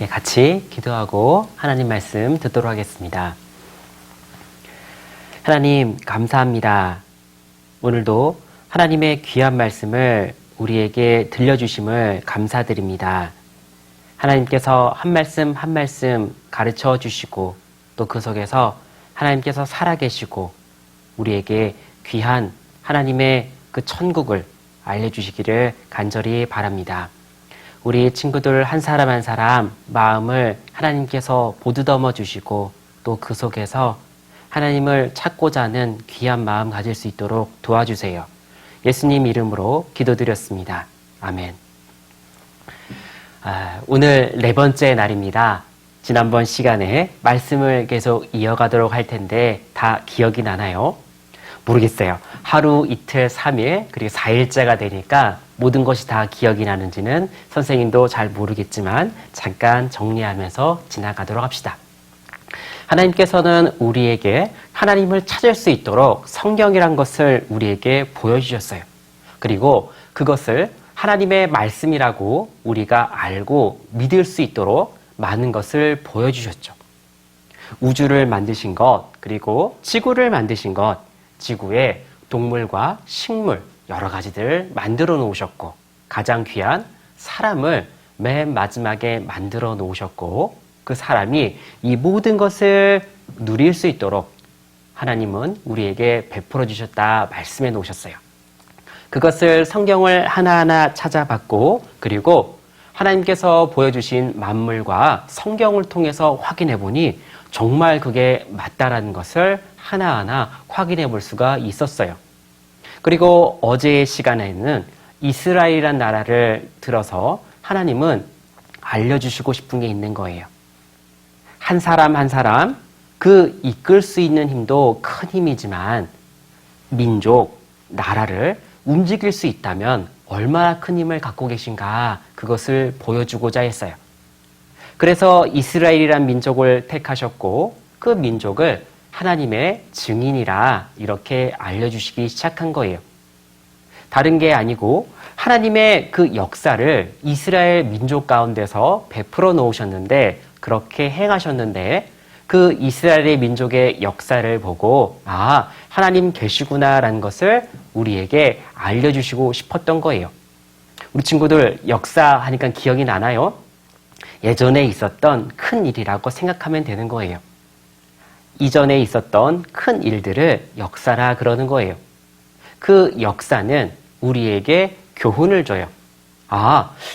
같이 기도하고 하나님 말씀 듣도록 하겠습니다. 하나님 감사합니다. 오늘도 하나님의 귀한 말씀을 우리에게 들려주심을 감사드립니다. 하나님께서 한 말씀 한 말씀 가르쳐 주시고 또 그 속에서 하나님께서 살아계시고 우리에게 귀한 하나님의 그 천국을 알려주시기를 간절히 바랍니다. 우리 친구들 한 사람 한 사람 마음을 하나님께서 보듬어 주시고 또 그 속에서 하나님을 찾고자 하는 귀한 마음 가질 수 있도록 도와주세요. 예수님 이름으로 기도드렸습니다. 아멘. 오늘 4번째 날입니다. 지난번 시간에 말씀을 계속 이어가도록 할 텐데 다 기억이 나나요? 모르겠어요. 하루, 이틀, 3일, 그리고 4일째가 되니까 모든 것이 다 기억이 나는지는 선생님도 잘 모르겠지만 잠깐 정리하면서 지나가도록 합시다. 하나님께서는 우리에게 하나님을 찾을 수 있도록 성경이란 것을 우리에게 보여주셨어요. 그리고 그것을 하나님의 말씀이라고 우리가 알고 믿을 수 있도록 많은 것을 보여주셨죠. 우주를 만드신 것, 그리고 지구를 만드신 것, 지구에 동물과 식물 여러 가지들 만들어 놓으셨고 가장 귀한 사람을 맨 마지막에 만들어 놓으셨고 그 사람이 이 모든 것을 누릴 수 있도록 하나님은 우리에게 베풀어 주셨다 말씀해 놓으셨어요. 그것을 성경을 하나하나 찾아봤고 그리고 하나님께서 보여주신 만물과 성경을 통해서 확인해 보니 정말 그게 맞다라는 것을 하나하나 확인해 볼 수가 있었어요. 그리고 어제의 시간에는 이스라엘이라는 나라를 들어서 하나님은 알려주시고 싶은 게 있는 거예요. 한 사람 한 사람 그 이끌 수 있는 힘도 큰 힘이지만 민족, 나라를 움직일 수 있다면 얼마나 큰 힘을 갖고 계신가 그것을 보여주고자 했어요. 그래서 이스라엘이란 민족을 택하셨고 그 민족을 하나님의 증인이라 이렇게 알려주시기 시작한 거예요. 다른 게 아니고 하나님의 그 역사를 이스라엘 민족 가운데서 베풀어 놓으셨는데 그렇게 행하셨는데 그 이스라엘의 민족의 역사를 보고 하나님 계시구나라는 것을 우리에게 알려주시고 싶었던 거예요. 우리 친구들 역사하니까 기억이 나나요? 예전에 있었던 큰 일이라고 생각하면 되는 거예요. 이전에 있었던 큰 일들을 역사라 그러는 거예요. 그 역사는 우리에게 교훈을 줘요.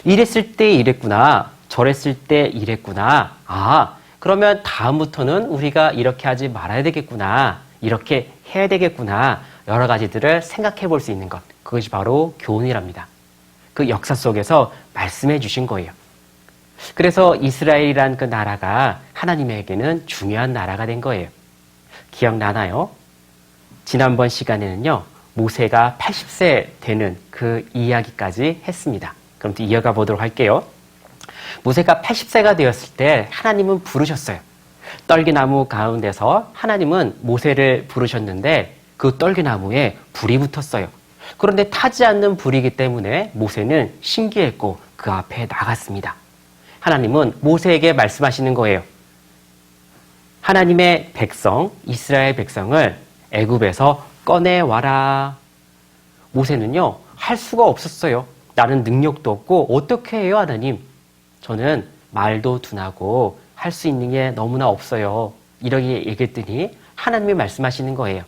이랬을 때 이랬구나. 저랬을 때 이랬구나. 그러면 다음부터는 우리가 이렇게 하지 말아야 되겠구나. 이렇게 해야 되겠구나. 여러 가지들을 생각해 볼 수 있는 것. 그것이 바로 교훈이랍니다. 그 역사 속에서 말씀해 주신 거예요. 그래서 이스라엘이란 그 나라가 하나님에게는 중요한 나라가 된 거예요. 기억나나요? 지난번 시간에는요, 모세가 80세 되는 그 이야기까지 했습니다. 그럼 또 이어가 보도록 할게요. 모세가 80세가 되었을 때 하나님은 부르셨어요. 떨기나무 가운데서 하나님은 모세를 부르셨는데 그 떨기나무에 불이 붙었어요. 그런데 타지 않는 불이기 때문에 모세는 신기했고 그 앞에 나갔습니다. 하나님은 모세에게 말씀하시는 거예요. 하나님의 백성, 이스라엘 백성을 애굽에서 꺼내와라. 모세는요, 할 수가 없었어요. 나는 능력도 없고 어떻게 해요, 하나님? 저는 말도 둔하고 할 수 있는 게 너무나 없어요. 이렇게 얘기했더니 하나님이 말씀하시는 거예요.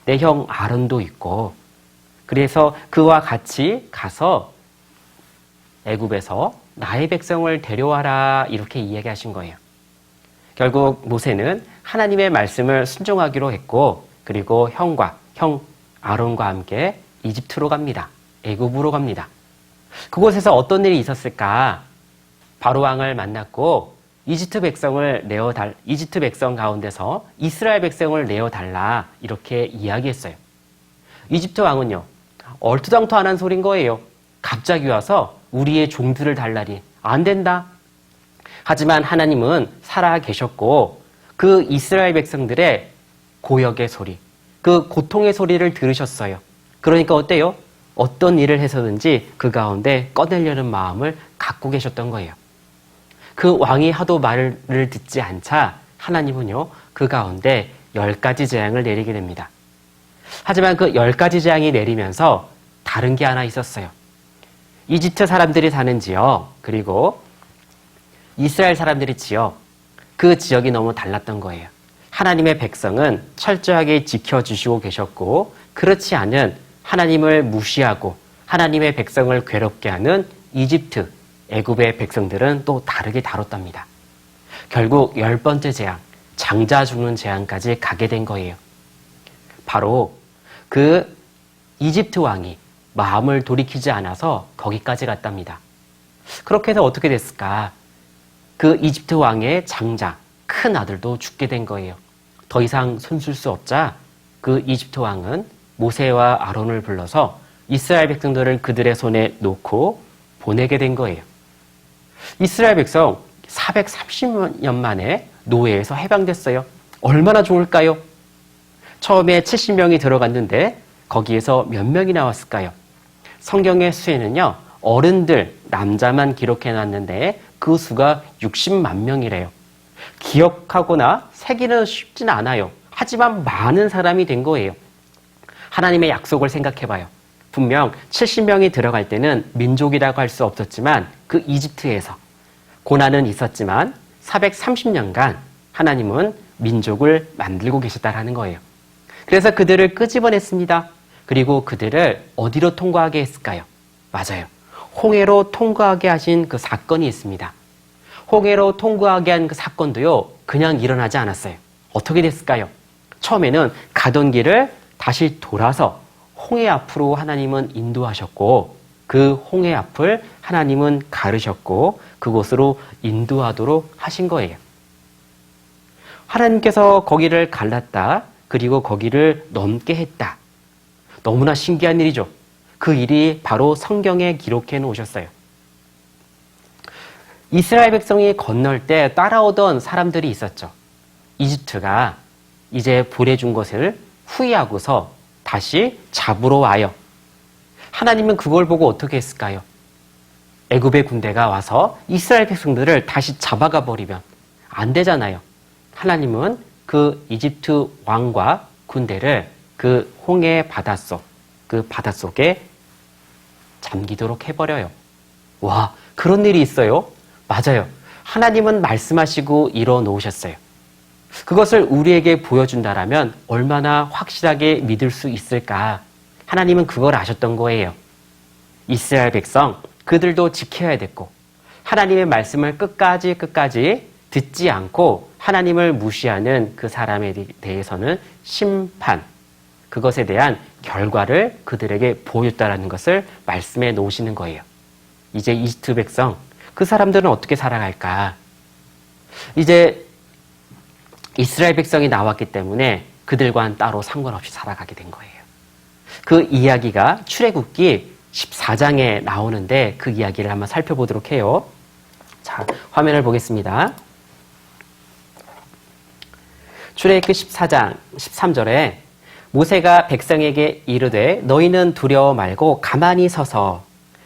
내 형 아론도 있고 그래서 그와 같이 가서 애굽에서 나의 백성을 데려와라 이렇게 이야기하신 거예요. 결국 모세는 하나님의 말씀을 순종하기로 했고 그리고 형 아론과 함께 이집트로 갑니다. 애굽으로 갑니다. 그곳에서 어떤 일이 있었을까? 바로왕을 만났고 이집트 백성 가운데서 이스라엘 백성을 내어달라 이렇게 이야기했어요. 이집트 왕은요, 얼토당토안한 소린 거예요. 갑자기 와서 우리의 종들을 달라니 안 된다. 하지만 하나님은 살아 계셨고 그 이스라엘 백성들의 고역의 소리, 그 고통의 소리를 들으셨어요. 그러니까 어때요? 어떤 일을 해서든지 그 가운데 꺼내려는 마음을 갖고 계셨던 거예요. 그 왕이 하도 말을 듣지 않자 하나님은요, 그 가운데 10가지 재앙을 내리게 됩니다. 하지만 그 10가지 재앙이 내리면서 다른 게 하나 있었어요. 이집트 사람들이 사는 지역, 그리고 이스라엘 사람들이 지역, 그 지역이 너무 달랐던 거예요. 하나님의 백성은 철저하게 지켜주시고 계셨고, 그렇지 않은 하나님을 무시하고 하나님의 백성을 괴롭게 하는 이집트, 애굽의 백성들은 또 다르게 다뤘답니다. 결국 10번째 재앙, 장자 죽는 재앙까지 가게 된 거예요. 바로 그 이집트 왕이 마음을 돌이키지 않아서 거기까지 갔답니다. 그렇게 해서 어떻게 됐을까? 그 이집트 왕의 장자, 큰 아들도 죽게 된 거예요. 더 이상 손쓸 수 없자 그 이집트 왕은 모세와 아론을 불러서 이스라엘 백성들을 그들의 손에 놓고 보내게 된 거예요. 이스라엘 백성 430년 만에 노예에서 해방됐어요. 얼마나 좋을까요? 처음에 70명이 들어갔는데 거기에서 몇 명이 나왔을까요? 성경의 수에는요, 어른들, 남자만 기록해놨는데 그 수가 60만 명이래요. 기억하거나 세기는 쉽지는 않아요. 하지만 많은 사람이 된 거예요. 하나님의 약속을 생각해봐요. 분명 70명이 들어갈 때는 민족이라고 할 수 없었지만 그 이집트에서 고난은 있었지만 430년간 하나님은 민족을 만들고 계셨다라는 거예요. 그래서 그들을 끄집어냈습니다. 그리고 그들을 어디로 통과하게 했을까요? 맞아요. 홍해로 통과하게 하신 그 사건이 있습니다. 홍해로 통과하게 한 그 사건도요, 그냥 일어나지 않았어요. 어떻게 됐을까요? 처음에는 가던 길을 다시 돌아서 홍해 앞으로 하나님은 인도하셨고, 그 홍해 앞을 하나님은 가르셨고 그곳으로 인도하도록 하신 거예요. 하나님께서 거기를 갈랐다. 그리고 거기를 넘게 했다. 너무나 신기한 일이죠. 그 일이 바로 성경에 기록해 놓으셨어요. 이스라엘 백성이 건널 때 따라오던 사람들이 있었죠. 이집트가 이제 보내준 것을 후회하고서 다시 잡으러 와요. 하나님은 그걸 보고 어떻게 했을까요? 애굽의 군대가 와서 이스라엘 백성들을 다시 잡아가 버리면 안 되잖아요. 하나님은 그 이집트 왕과 군대를 그 홍해 바닷속, 그 바닷속에 잠기도록 해버려요. 와, 그런 일이 있어요? 맞아요. 하나님은 말씀하시고 이뤄 놓으셨어요. 그것을 우리에게 보여준다라면 얼마나 확실하게 믿을 수 있을까? 하나님은 그걸 아셨던 거예요. 이스라엘 백성, 그들도 지켜야 됐고, 하나님의 말씀을 끝까지 듣지 않고 하나님을 무시하는 그 사람에 대해서는 심판, 그것에 대한 결과를 그들에게 보였다라는 것을 말씀해 놓으시는 거예요. 이제 이집트 백성, 그 사람들은 어떻게 살아갈까? 이제 이스라엘 백성이 나왔기 때문에 그들과는 따로 상관없이 살아가게 된 거예요. 그 이야기가 출애굽기 14장에 나오는데 그 이야기를 한번 살펴보도록 해요. 자, 화면을 보겠습니다. 출애굽기 14장 13절에 모세가 백성에게 이르되 너희는 두려워 말고 가만히 서서,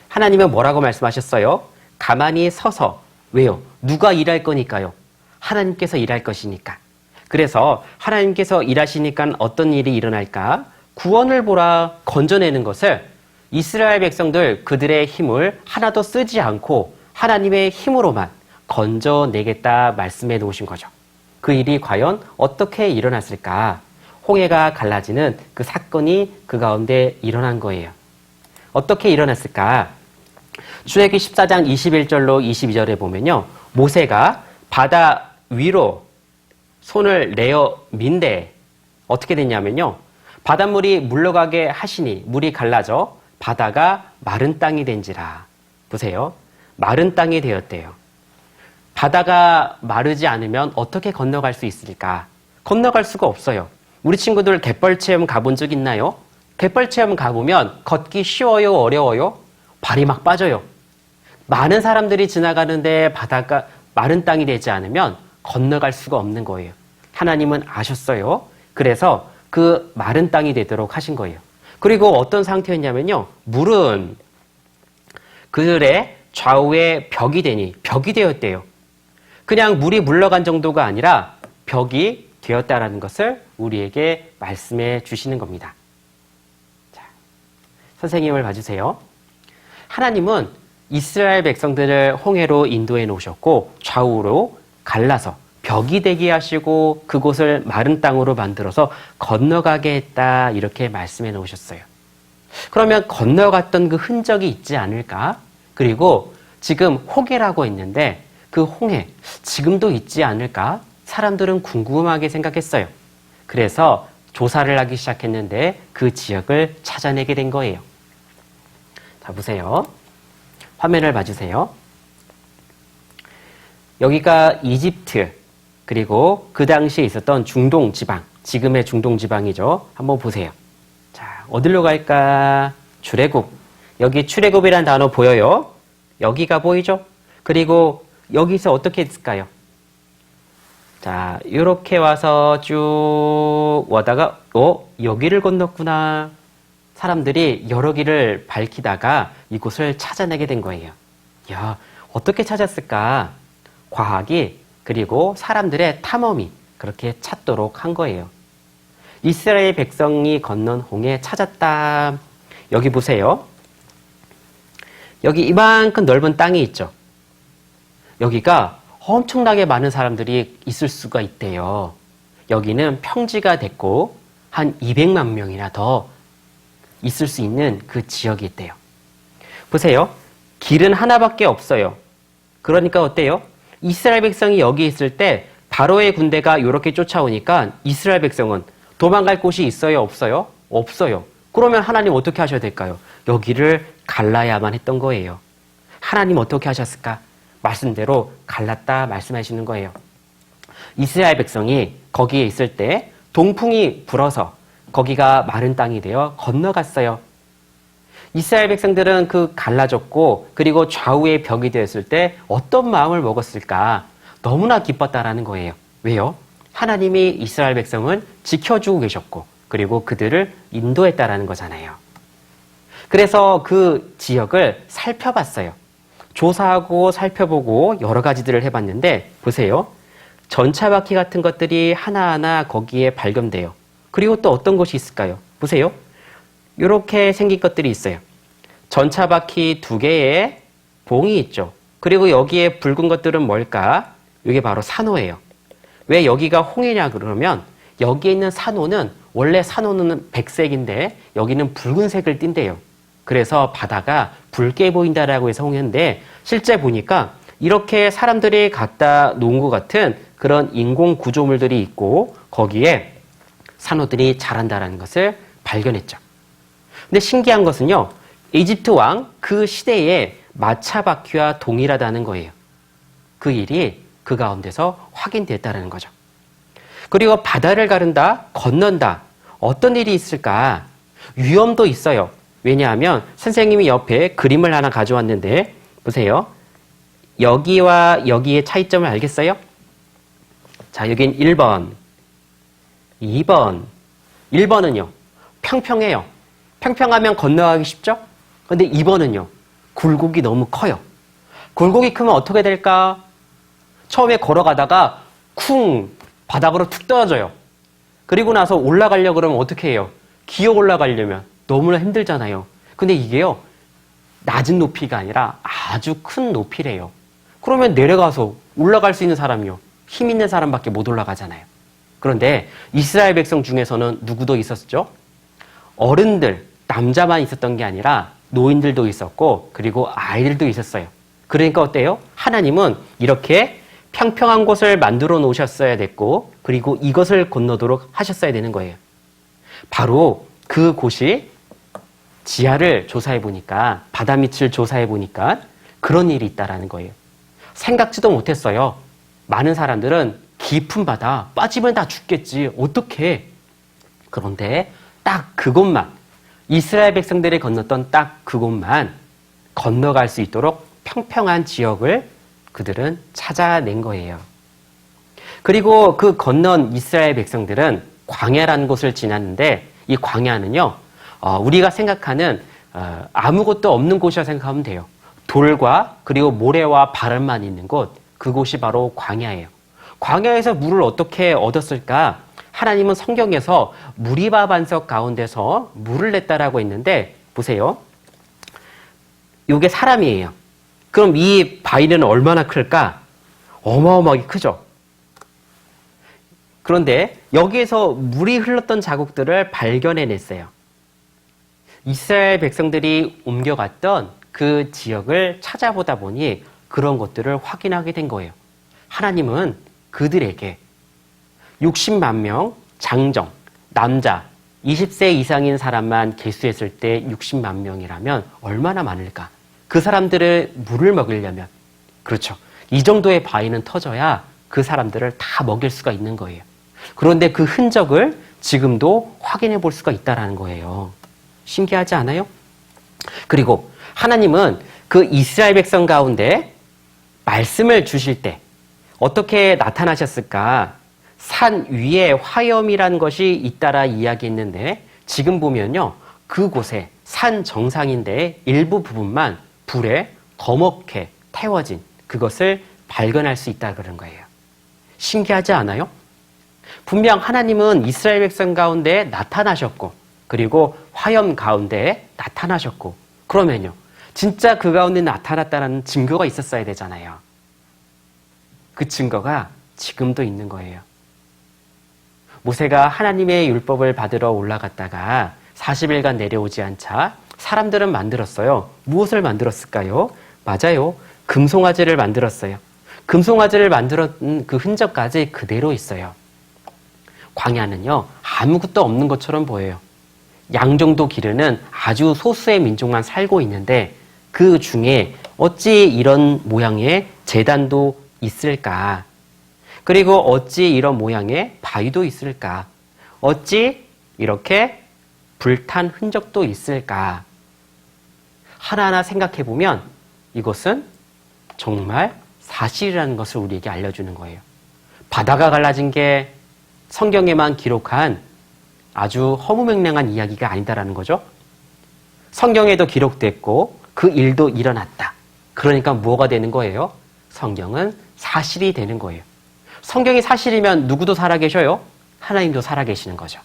하나님은 뭐라고 말씀하셨어요? 가만히 서서. 왜요? 누가 일할 거니까요? 하나님께서 일할 것이니까. 그래서 하나님께서 일하시니까 어떤 일이 일어날까? 구원을 보라, 건져내는 것을 이스라엘 백성들 그들의 힘을 하나도 쓰지 않고 하나님의 힘으로만 건져내겠다 말씀해 놓으신 거죠. 그 일이 과연 어떻게 일어났을까? 홍해가 갈라지는 그 사건이 그 가운데 일어난 거예요. 어떻게 일어났을까? 출애굽기 14장 21절로 22절에 보면요, 모세가 바다 위로 손을 내어 민대 어떻게 됐냐면요, 바닷물이 물러가게 하시니 물이 갈라져 바다가 마른 땅이 된지라. 보세요. 마른 땅이 되었대요. 바다가 마르지 않으면 어떻게 건너갈 수 있을까? 건너갈 수가 없어요. 우리 친구들 갯벌 체험 가본 적 있나요? 갯벌 체험 가보면 걷기 쉬워요? 어려워요? 발이 막 빠져요. 많은 사람들이 지나가는데 바다가 마른 땅이 되지 않으면 건너갈 수가 없는 거예요. 하나님은 아셨어요. 그래서 그 마른 땅이 되도록 하신 거예요. 그리고 어떤 상태였냐면요, 물은 그들의 좌우에 벽이 되었대요. 그냥 물이 물러간 정도가 아니라 벽이 되었다라는 것을 우리에게 말씀해 주시는 겁니다. 자, 선생님을 봐주세요. 하나님은 이스라엘 백성들을 홍해로 인도해 놓으셨고 좌우로 갈라서 벽이 되게 하시고 그곳을 마른 땅으로 만들어서 건너가게 했다, 이렇게 말씀해 놓으셨어요. 그러면 건너갔던 그 흔적이 있지 않을까? 그리고 지금 홍해라고 했는데 그 홍해 지금도 있지 않을까? 사람들은 궁금하게 생각했어요. 그래서 조사를 하기 시작했는데 그 지역을 찾아내게 된 거예요. 자, 보세요. 화면을 봐주세요. 여기가 이집트, 그리고 그 당시에 있었던 중동 지방, 지금의 중동 지방이죠. 한번 보세요. 자, 어디로 갈까? 출애굽. 여기 출애굽이란 단어 보여요? 여기가 보이죠? 그리고 여기서 어떻게 했을까요? 자, 이렇게 와서 쭉 와다가 여기를 건넜구나. 사람들이 여러 길을 밝히다가 이곳을 찾아내게 된 거예요. 야, 어떻게 찾았을까? 과학이, 그리고 사람들의 탐험이 그렇게 찾도록 한 거예요. 이스라엘 백성이 건넌 홍해 찾았다. 여기 보세요. 여기 이만큼 넓은 땅이 있죠. 여기가 엄청나게 많은 사람들이 있을 수가 있대요. 여기는 평지가 됐고 한 200만 명이나 더 있을 수 있는 그 지역이 있대요. 보세요. 길은 하나밖에 없어요. 그러니까 어때요? 이스라엘 백성이 여기 있을 때 바로의 군대가 이렇게 쫓아오니까 이스라엘 백성은 도망갈 곳이 있어요? 없어요? 없어요. 그러면 하나님 어떻게 하셔야 될까요? 여기를 갈라야만 했던 거예요. 하나님 어떻게 하셨을까? 말씀대로 갈랐다 말씀하시는 거예요. 이스라엘 백성이 거기에 있을 때 동풍이 불어서 거기가 마른 땅이 되어 건너갔어요. 이스라엘 백성들은 그 갈라졌고 그리고 좌우의 벽이 되었을 때 어떤 마음을 먹었을까? 너무나 기뻤다라는 거예요. 왜요? 하나님이 이스라엘 백성을 지켜주고 계셨고 그리고 그들을 인도했다라는 거잖아요. 그래서 그 지역을 살펴봤어요. 조사하고 살펴보고 여러 가지들을 해봤는데 보세요. 전차바퀴 같은 것들이 하나하나 거기에 발견돼요. 그리고 또 어떤 것이 있을까요? 보세요. 이렇게 생긴 것들이 있어요. 전차바퀴 2개의 봉이 있죠. 그리고 여기에 붉은 것들은 뭘까? 이게 바로 산호예요. 왜 여기가 홍해냐 그러면 여기에 있는 산호는 원래 산호는 백색인데 여기는 붉은색을 띈대요. 그래서 바다가 붉게 보인다라고 해서 홍해인데 실제 보니까 이렇게 사람들이 갖다 놓은 것 같은 그런 인공 구조물들이 있고 거기에 산호들이 자란다라는 것을 발견했죠. 근데 신기한 것은요. 이집트 왕 그 시대에 마차바퀴와 동일하다는 거예요. 그 일이 그 가운데서 확인됐다는 거죠. 그리고 바다를 가른다, 건넌다. 어떤 일이 있을까? 위험도 있어요. 왜냐하면 선생님이 옆에 그림을 하나 가져왔는데 보세요. 여기와 여기의 차이점을 알겠어요? 자, 여긴 1번, 2번. 1번은요. 평평해요. 평평하면 건너가기 쉽죠? 근데 2번은요. 굴곡이 너무 커요. 굴곡이 크면 어떻게 될까? 처음에 걸어가다가 쿵 바닥으로 툭 떨어져요. 그리고 나서 올라가려고 그러면 어떻게 해요? 기어 올라가려면 너무나 힘들잖아요. 근데 이게요. 낮은 높이가 아니라 아주 큰 높이래요. 그러면 내려가서 올라갈 수 있는 사람이요. 힘 있는 사람밖에 못 올라가잖아요. 그런데 이스라엘 백성 중에서는 누구도 있었죠? 어른들, 남자만 있었던 게 아니라 노인들도 있었고 그리고 아이들도 있었어요. 그러니까 어때요? 하나님은 이렇게 평평한 곳을 만들어 놓으셨어야 됐고 그리고 이것을 건너도록 하셨어야 되는 거예요. 바로 그 곳이 지하를 조사해 보니까 바다 밑을 조사해 보니까 그런 일이 있다라는 거예요. 생각지도 못했어요. 많은 사람들은 깊은 바다 빠지면 다 죽겠지. 어떡해. 그런데 딱 그곳만 이스라엘 백성들이 건넜던 딱 그곳만 건너갈 수 있도록 평평한 지역을 그들은 찾아낸 거예요. 그리고 그 건넌 이스라엘 백성들은 광야라는 곳을 지났는데 이 광야는요. 우리가 생각하는 아무것도 없는 곳이라 생각하면 돼요. 돌과 그리고 모래와 바람만 있는 곳, 그곳이 바로 광야예요. 광야에서 물을 어떻게 얻었을까? 하나님은 성경에서 무리바 반석 가운데서 물을 냈다라고 했는데 보세요. 이게 사람이에요. 그럼 이 바위는 얼마나 클까? 어마어마하게 크죠. 그런데 여기에서 물이 흘렀던 자국들을 발견해냈어요. 이스라엘 백성들이 옮겨갔던 그 지역을 찾아보다 보니 그런 것들을 확인하게 된 거예요. 하나님은 그들에게 60만 명 장정, 남자 20세 이상인 사람만 계수했을 때 60만 명이라면 얼마나 많을까? 그 사람들을 물을 먹이려면 그렇죠. 이 정도의 바위는 터져야 그 사람들을 다 먹일 수가 있는 거예요. 그런데 그 흔적을 지금도 확인해 볼 수가 있다는 거예요. 신기하지 않아요? 그리고 하나님은 그 이스라엘 백성 가운데 말씀을 주실 때 어떻게 나타나셨을까? 산 위에 화염이라는 것이 잇따라 이야기했는데 지금 보면요. 그곳에 산 정상인데 일부 부분만 불에 거먹게 태워진 그것을 발견할 수 있다 그런 거예요. 신기하지 않아요? 분명 하나님은 이스라엘 백성 가운데 나타나셨고 그리고 화염 가운데 나타나셨고 그러면요. 진짜 그 가운데 나타났다는 증거가 있었어야 되잖아요. 그 증거가 지금도 있는 거예요. 모세가 하나님의 율법을 받으러 올라갔다가 40일간 내려오지 않자 사람들은 만들었어요. 무엇을 만들었을까요? 맞아요. 금송아지를 만들었어요. 금송아지를 만들었던 그 흔적까지 그대로 있어요. 광야는요. 아무것도 없는 것처럼 보여요. 양 정도 기르는 아주 소수의 민족만 살고 있는데 그 중에 어찌 이런 모양의 제단도 있을까? 그리고 어찌 이런 모양의 바위도 있을까? 어찌 이렇게 불탄 흔적도 있을까? 하나하나 생각해 보면 이것은 정말 사실이라는 것을 우리에게 알려주는 거예요. 바다가 갈라진 게 성경에만 기록한 아주 허무맹랑한 이야기가 아니다라는 거죠. 성경에도 기록됐고 그 일도 일어났다. 그러니까 뭐가 되는 거예요? 성경은 사실이 되는 거예요. 성경이 사실이면 누구도 살아계셔요? 하나님도 살아계시는 거죠.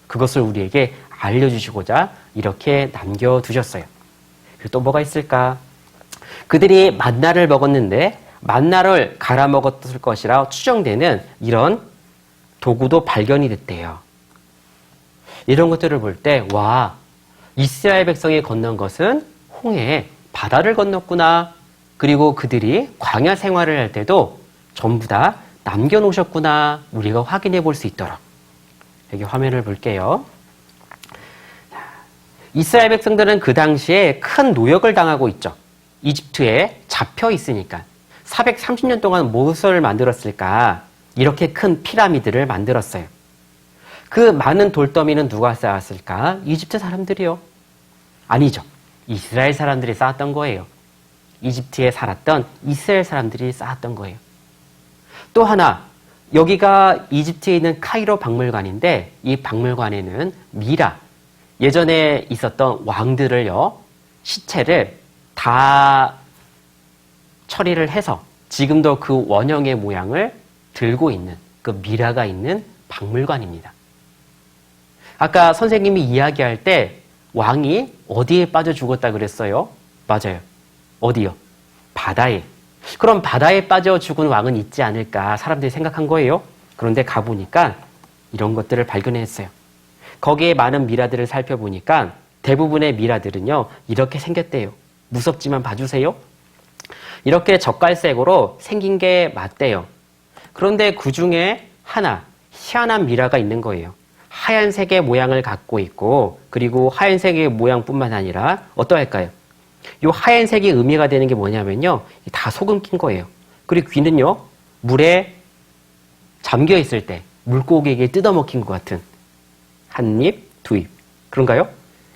그것을 우리에게 알려주시고자 이렇게 남겨두셨어요. 그리고 또 뭐가 있을까? 그들이 만나를 먹었는데 만나를 갈아 먹었을 것이라 추정되는 이런 도구도 발견이 됐대요. 이런 것들을 볼 때 와, 이스라엘 백성이 건넌 것은 홍해, 바다를 건넜구나. 그리고 그들이 광야 생활을 할 때도 전부 다 남겨놓으셨구나. 우리가 확인해 볼 수 있도록. 여기 화면을 볼게요. 이스라엘 백성들은 그 당시에 큰 노역을 당하고 있죠. 이집트에 잡혀 있으니까. 430년 동안 무엇을 만들었을까? 이렇게 큰 피라미드를 만들었어요. 그 많은 돌더미는 누가 쌓았을까? 이집트 사람들이요. 아니죠. 이스라엘 사람들이 쌓았던 거예요. 이집트에 살았던 이스라엘 사람들이 쌓았던 거예요. 또 하나, 여기가 이집트에 있는 카이로 박물관인데 이 박물관에는 미라, 예전에 있었던 왕들을요, 시체를 다 처리를 해서 지금도 그 원형의 모양을 들고 있는 그 미라가 있는 박물관입니다. 아까 선생님이 이야기할 때 왕이 어디에 빠져 죽었다 그랬어요? 맞아요. 어디요? 바다에. 그럼 바다에 빠져 죽은 왕은 있지 않을까 사람들이 생각한 거예요. 그런데 가보니까 이런 것들을 발견했어요. 거기에 많은 미라들을 살펴보니까 대부분의 미라들은요, 이렇게 생겼대요. 무섭지만 봐주세요. 이렇게 젓갈색으로 생긴 게 맞대요. 그런데 그 중에 하나, 희한한 미라가 있는 거예요. 하얀색의 모양을 갖고 있고, 그리고 하얀색의 모양뿐만 아니라 어떠할까요? 이 하얀색이 의미가 되는 게 뭐냐면요, 다 소금 낀 거예요. 그리고 귀는요, 물에 잠겨 있을 때 물고기에게 뜯어먹힌 것 같은 한 입, 두 입. 그런가요?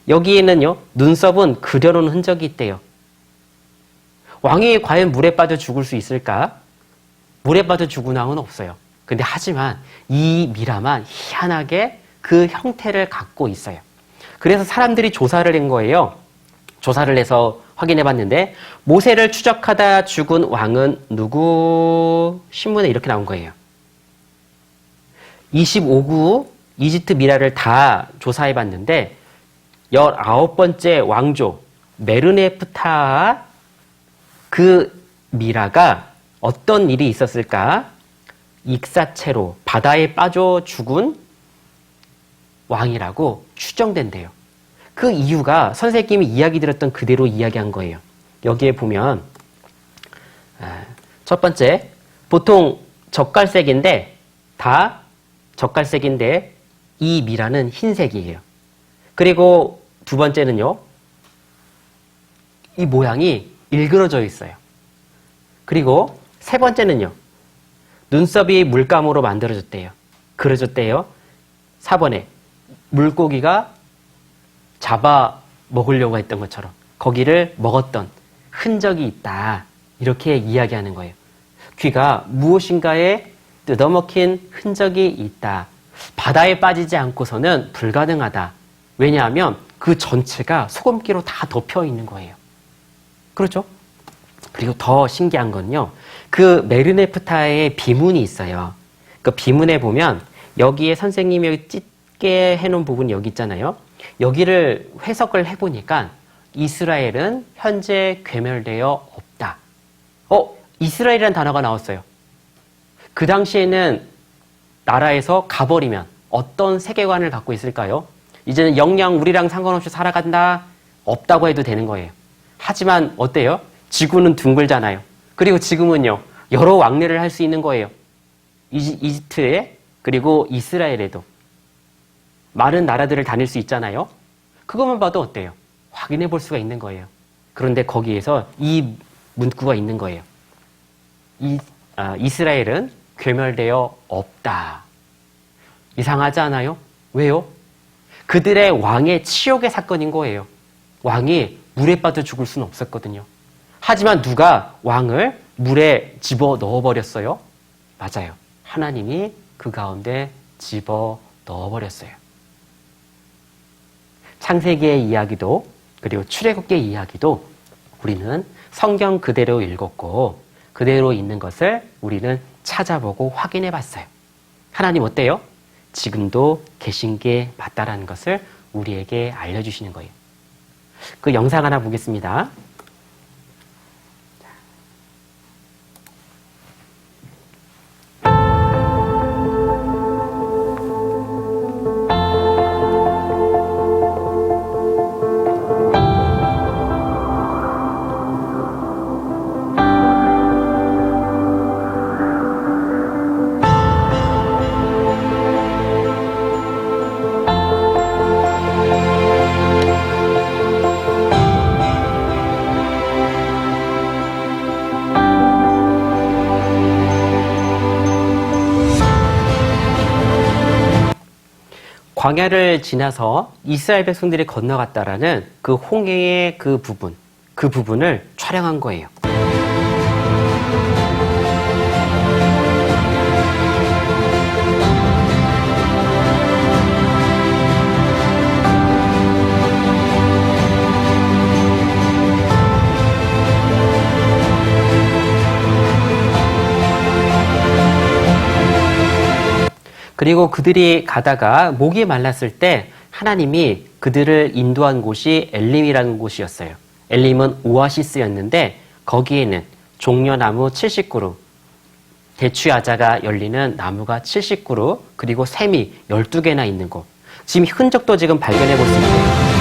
여기에는요, 눈썹은 그려놓은 흔적이 있대요. 왕이 과연 물에 빠져 죽을 수 있을까? 물에 빠져 죽은 왕은 없어요. 근데 하지만 이 미라만 희한하게 그 형태를 갖고 있어요. 그래서 사람들이 조사를 한 거예요. 조사를 해서 확인해 봤는데 모세를 추적하다 죽은 왕은 누구? 신문에 이렇게 나온 거예요. 25구 이집트 미라를 다 조사해 봤는데 19번째 왕조 메르네프타 그 미라가 어떤 일이 있었을까? 익사체로 바다에 빠져 죽은 왕이라고 추정된대요. 그 이유가 선생님이 이야기 들었던 그대로 이야기한 거예요. 여기에 보면 첫 번째, 보통 젓갈색인데 다 젓갈색인데 이 미라는 흰색이에요. 그리고 두 번째는요, 이 모양이 일그러져 있어요. 그리고 세 번째는요, 눈썹이 물감으로 만들어졌대요. 그려졌대요. 4번에 물고기가 잡아 먹으려고 했던 것처럼 거기를 먹었던 흔적이 있다. 이렇게 이야기하는 거예요. 귀가 무엇인가에 뜯어먹힌 흔적이 있다. 바다에 빠지지 않고서는 불가능하다. 왜냐하면 그 전체가 소금기로 다 덮여 있는 거예요. 그렇죠? 그리고 더 신기한 건요. 그 메르네프타의 비문이 있어요. 그 비문에 보면 여기에 선생님이 여기 찢게 해놓은 부분이 여기 있잖아요. 여기를 해석을 해보니까 이스라엘은 현재 괴멸되어 없다. 이스라엘이라는 단어가 나왔어요. 그 당시에는 나라에서 가버리면 어떤 세계관을 갖고 있을까요? 이제는 영영 우리랑 상관없이 살아간다. 없다고 해도 되는 거예요. 하지만 어때요? 지구는 둥글잖아요. 그리고 지금은요. 여러 왕래를 할 수 있는 거예요. 이집트에 그리고 이스라엘에도 많은 나라들을 다닐 수 있잖아요. 그것만 봐도 어때요? 확인해 볼 수가 있는 거예요. 그런데 거기에서 이 문구가 있는 거예요. 이스라엘은 괴멸되어 없다. 이상하지 않아요? 왜요? 그들의 왕의 치욕의 사건인 거예요. 왕이 물에 빠져 죽을 수는 없었거든요. 하지만 누가 왕을 물에 집어 넣어버렸어요? 맞아요. 하나님이 그 가운데 집어 넣어버렸어요. 창세기의 이야기도 그리고 출애굽기의 이야기도 우리는 성경 그대로 읽었고 그대로 있는 것을 우리는 찾아보고 확인해 봤어요. 하나님 어때요? 지금도 계신 게 맞다라는 것을 우리에게 알려주시는 거예요. 그 영상 하나 보겠습니다. 광야를 지나서 이스라엘 백성들이 건너갔다라는 그 홍해의 그 부분을 촬영한 거예요. 그리고 그들이 가다가 목이 말랐을 때 하나님이 그들을 인도한 곳이 엘림이라는 곳이었어요. 엘림은 오아시스였는데 거기에는 종려나무 70그루, 대추야자가 열리는 나무가 70그루, 그리고 샘이 12개나 있는 곳. 지금 흔적도 지금 발견해 볼 수 있어요.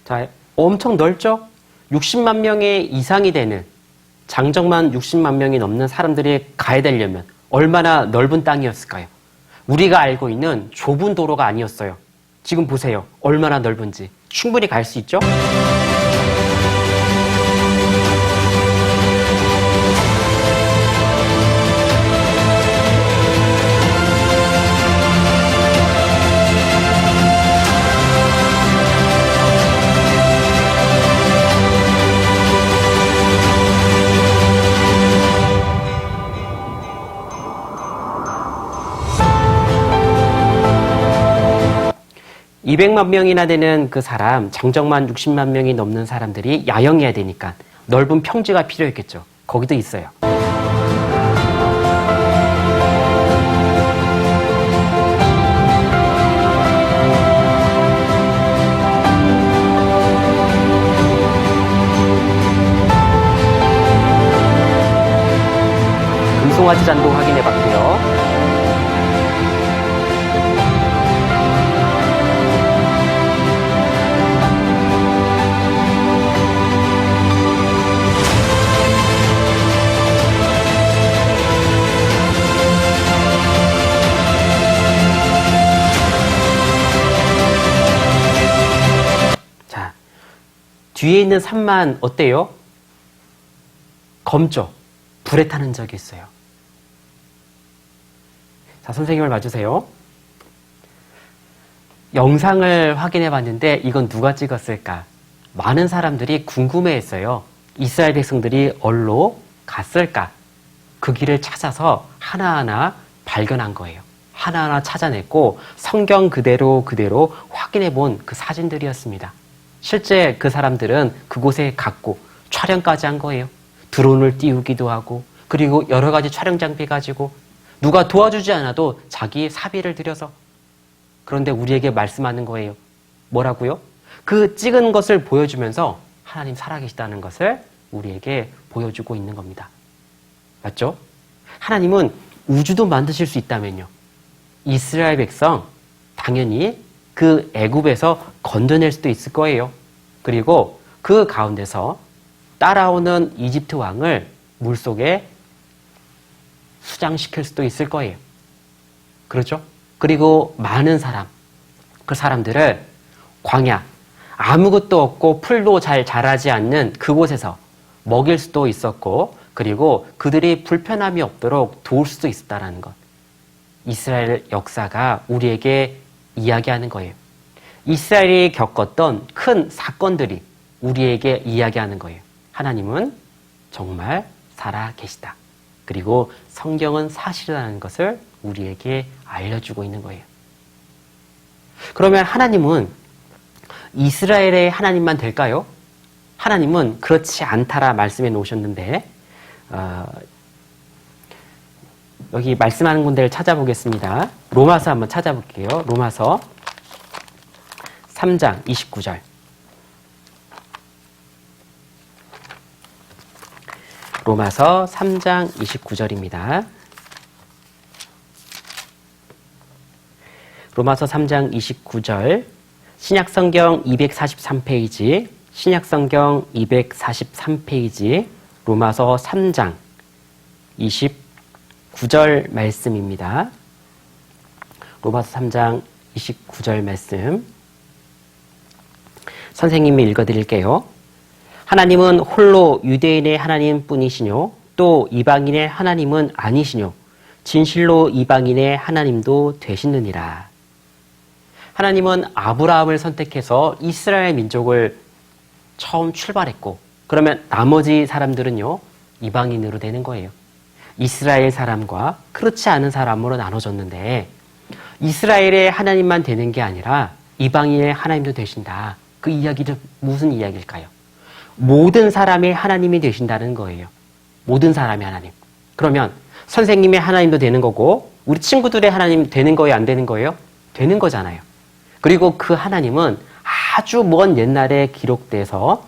자, 엄청 넓죠? 60만 명의 이상이 되는 장정만 60만 명이 넘는 사람들이 가야 되려면 얼마나 넓은 땅이었을까요? 우리가 알고 있는 좁은 도로가 아니었어요. 지금 보세요. 얼마나 넓은지. 충분히 갈 수 있죠? 200만 명이나 되는 그 사람, 장정만 60만 명이 넘는 사람들이 야영해야 되니까 넓은 평지가 필요했겠죠. 거기도 있어요. 금송아지 잔도 확인해 봤고요. 자, 뒤에 있는 산만 어때요? 검죠? 불에 타는 적이 있어요. 자, 선생님을 봐주세요. 영상을 확인해 봤는데 이건 누가 찍었을까? 많은 사람들이 궁금해 했어요. 이스라엘 백성들이 어디로 갔을까? 그 길을 찾아서 하나하나 발견한 거예요. 하나하나 찾아냈고 성경 그대로 확인해 본 그 사진들이었습니다. 실제 그 사람들은 그곳에 갔고 촬영까지 한 거예요. 드론을 띄우기도 하고 그리고 여러 가지 촬영 장비 가지고 누가 도와주지 않아도 자기 사비를 들여서. 그런데 우리에게 말씀하는 거예요. 뭐라고요? 그 찍은 것을 보여주면서 하나님 살아계시다는 것을 우리에게 보여주고 있는 겁니다. 맞죠? 하나님은 우주도 만드실 수 있다면요. 이스라엘 백성 당연히 그 애굽에서 건져낼 수도 있을 거예요. 그리고 그 가운데서 따라오는 이집트 왕을 물속에 수장시킬 수도 있을 거예요. 그렇죠? 그리고 많은 사람, 그 사람들을 광야, 아무것도 없고 풀도 잘 자라지 않는 그곳에서 먹일 수도 있었고 그리고 그들이 불편함이 없도록 도울 수도 있었다는 것. 이스라엘 역사가 우리에게 이야기하는 거예요. 이스라엘이 겪었던 큰 사건들이 우리에게 이야기하는 거예요. 하나님은 정말 살아 계시다. 그리고 성경은 사실이라는 것을 우리에게 알려주고 있는 거예요. 그러면 하나님은 이스라엘의 하나님만 될까요? 하나님은 그렇지 않다라 말씀해 놓으셨는데 여기 말씀하는 군데를 찾아보겠습니다. 로마서 한번 찾아볼게요. 로마서 3장 29절. 로마서 3장 29절입니다. 로마서 3장 29절, 신약성경 243페이지, 신약성경 243페이지, 로마서 3장 29절 말씀입니다. 로마서 3장 29절 말씀. 선생님이 읽어드릴게요. 하나님은 홀로 유대인의 하나님뿐이시뇨 또 이방인의 하나님은 아니시뇨 진실로 이방인의 하나님도 되시느니라. 하나님은 아브라함을 선택해서 이스라엘 민족을 처음 출발했고 그러면 나머지 사람들은요 이방인으로 되는 거예요. 이스라엘 사람과 그렇지 않은 사람으로 나눠졌는데 이스라엘의 하나님만 되는 게 아니라 이방인의 하나님도 되신다. 그 이야기는 무슨 이야기일까요? 모든 사람의 하나님이 되신다는 거예요. 모든 사람의 하나님. 그러면 선생님의 하나님도 되는 거고 우리 친구들의 하나님 되는 거예요? 안 되는 거예요? 되는 거잖아요. 그리고 그 하나님은 아주 먼 옛날에 기록돼서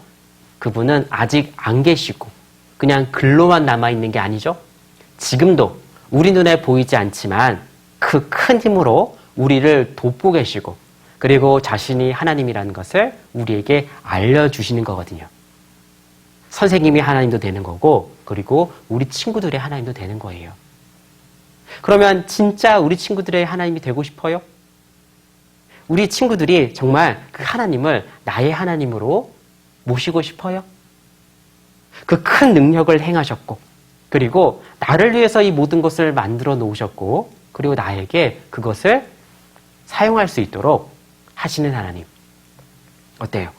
그분은 아직 안 계시고 그냥 글로만 남아있는 게 아니죠. 지금도 우리 눈에 보이지 않지만 그 큰 힘으로 우리를 돕고 계시고 그리고 자신이 하나님이라는 것을 우리에게 알려주시는 거거든요. 선생님이 하나님도 되는 거고 그리고 우리 친구들의 하나님도 되는 거예요. 그러면 진짜 우리 친구들의 하나님이 되고 싶어요? 우리 친구들이 정말 그 하나님을 나의 하나님으로 모시고 싶어요? 그 큰 능력을 행하셨고 그리고 나를 위해서 이 모든 것을 만들어 놓으셨고 그리고 나에게 그것을 사용할 수 있도록 하시는 하나님. 어때요?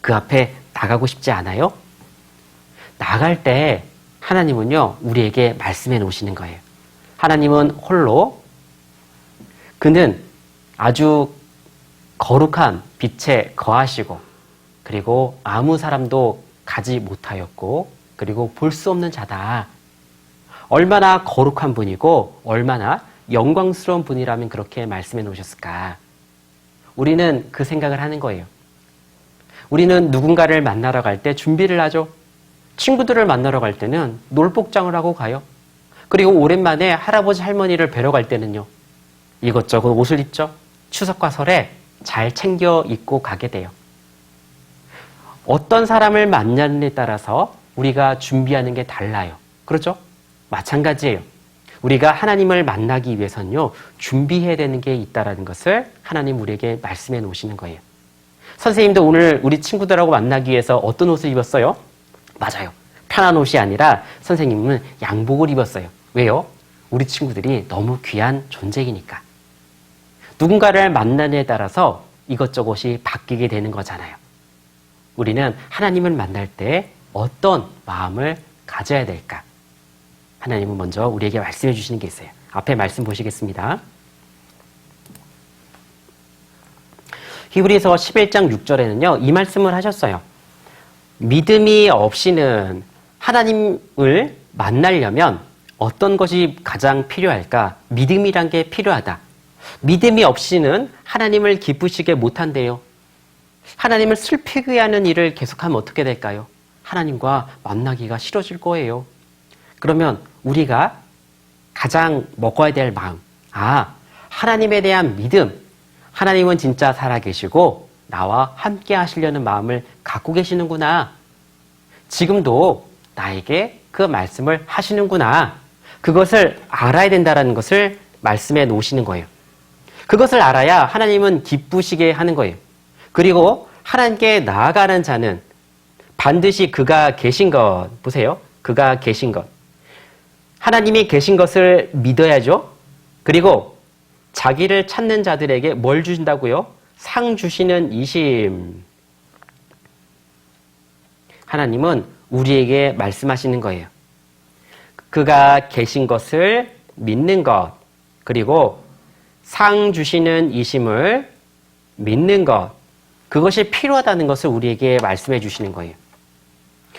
그 앞에 나가고 싶지 않아요? 나갈 때 하나님은요 우리에게 말씀해 놓으시는 거예요. 하나님은 홀로 그는 아주 거룩한 빛에 거하시고 그리고 아무 사람도 가지 못하였고 그리고 볼 수 없는 자다. 얼마나 거룩한 분이고 얼마나 영광스러운 분이라면 그렇게 말씀해 놓으셨을까? 우리는 그 생각을 하는 거예요. 우리는 누군가를 만나러 갈 때 준비를 하죠. 친구들을 만나러 갈 때는 놀복장을 하고 가요. 그리고 오랜만에 할아버지 할머니를 뵈러 갈 때는요. 이것저것 옷을 입죠. 추석과 설에 잘 챙겨 입고 가게 돼요. 어떤 사람을 만나느냐에 따라서 우리가 준비하는 게 달라요. 그렇죠? 마찬가지예요. 우리가 하나님을 만나기 위해서는요. 준비해야 되는 게 있다는 것을 하나님 우리에게 말씀해 놓으시는 거예요. 선생님도 오늘 우리 친구들하고 만나기 위해서 어떤 옷을 입었어요? 맞아요. 편한 옷이 아니라 선생님은 양복을 입었어요. 왜요? 우리 친구들이 너무 귀한 존재이니까. 누군가를 만나느냐에 따라서 이것저것이 바뀌게 되는 거잖아요. 우리는 하나님을 만날 때 어떤 마음을 가져야 될까? 하나님은 먼저 우리에게 말씀해 주시는 게 있어요. 앞에 말씀 보시겠습니다. 히브리서 11장 6절에는요. 이 말씀을 하셨어요. 믿음이 없이는 하나님을 만나려면 어떤 것이 가장 필요할까? 믿음이란 게 필요하다. 믿음이 없이는 하나님을 기쁘시게 못한대요. 하나님을 슬피게 하는 일을 계속하면 어떻게 될까요? 하나님과 만나기가 싫어질 거예요. 그러면 우리가 가장 먹어야 될 마음, 하나님에 대한 믿음, 하나님은 진짜 살아계시고 나와 함께 하시려는 마음을 갖고 계시는구나. 지금도 나에게 그 말씀을 하시는구나. 그것을 알아야 된다는 것을 말씀해 놓으시는 거예요. 그것을 알아야 하나님은 기쁘시게 하는 거예요. 그리고 하나님께 나아가는 자는 반드시 그가 계신 것, 보세요. 그가 계신 것. 하나님이 계신 것을 믿어야죠. 그리고 자기를 찾는 자들에게 뭘 주신다고요? 상 주시는 이심. 하나님은 우리에게 말씀하시는 거예요. 그가 계신 것을 믿는 것, 그리고 상 주시는 이심을 믿는 것, 그것이 필요하다는 것을 우리에게 말씀해 주시는 거예요.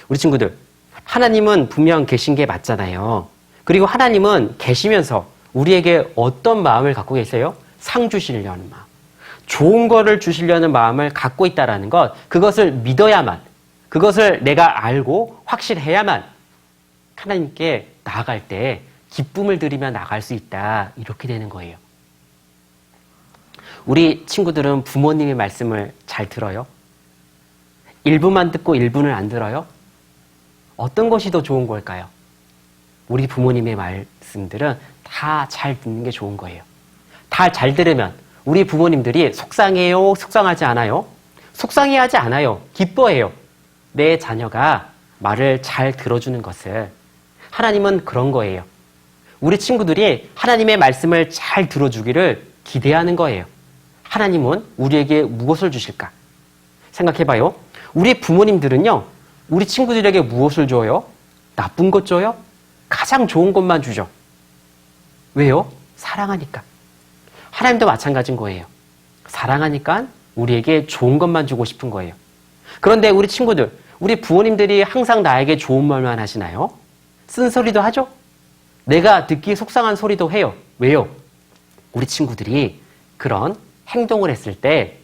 우리 친구들, 하나님은 분명 계신 게 맞잖아요. 그리고 하나님은 계시면서 우리에게 어떤 마음을 갖고 계세요? 상 주시려는 마음. 좋은 거를 주시려는 마음을 갖고 있다는 것, 그것을 믿어야만, 그것을 내가 알고 확실해야만 하나님께 나아갈 때 기쁨을 드리며 나갈 수 있다. 이렇게 되는 거예요. 우리 친구들은 부모님의 말씀을 잘 들어요? 일부만 듣고 일부는 안 들어요? 어떤 것이 더 좋은 걸까요? 우리 부모님의 말씀들은 다 잘 듣는 게 좋은 거예요. 다 잘 들으면 우리 부모님들이 속상해요? 속상하지 않아요? 속상해하지 않아요. 기뻐해요. 내 자녀가 말을 잘 들어주는 것을. 하나님은 그런 거예요. 우리 친구들이 하나님의 말씀을 잘 들어주기를 기대하는 거예요. 하나님은 우리에게 무엇을 주실까? 생각해봐요. 우리 부모님들은요, 우리 친구들에게 무엇을 줘요? 나쁜 것 줘요? 가장 좋은 것만 주죠. 왜요? 사랑하니까. 하나님도 마찬가지인 거예요. 사랑하니까 우리에게 좋은 것만 주고 싶은 거예요. 그런데 우리 친구들, 우리 부모님들이 항상 나에게 좋은 말만 하시나요? 쓴소리도 하죠? 내가 듣기 속상한 소리도 해요. 왜요? 우리 친구들이 그런 행동을 했을 때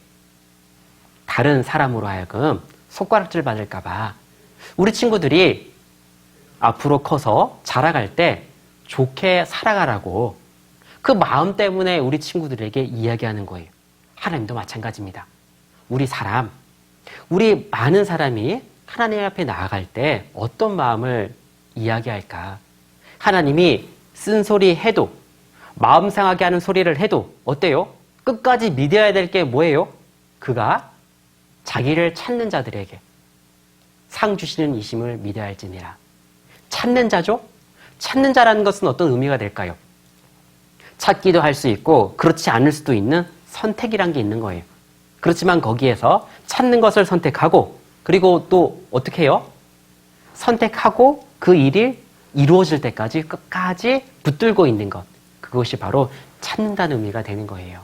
다른 사람으로 하여금 손가락질 받을까봐 우리 친구들이 앞으로 커서 자라갈 때 좋게 살아가라고 그 마음 때문에 우리 친구들에게 이야기하는 거예요. 하나님도 마찬가지입니다. 우리 많은 사람이 하나님 앞에 나아갈 때 어떤 마음을 이야기할까? 하나님이 쓴소리 해도, 마음 상하게 하는 소리를 해도 어때요? 끝까지 믿어야 될 게 뭐예요? 그가 자기를 찾는 자들에게 상 주시는 이심을 믿어야 할지니라. 찾는 자죠? 찾는 자라는 것은 어떤 의미가 될까요? 찾기도 할 수 있고 그렇지 않을 수도 있는 선택이란 게 있는 거예요. 그렇지만 거기에서 찾는 것을 선택하고 그리고 또 어떻게 해요? 선택하고 그 일이 이루어질 때까지 끝까지 붙들고 있는 것. 그것이 바로 찾는다는 의미가 되는 거예요.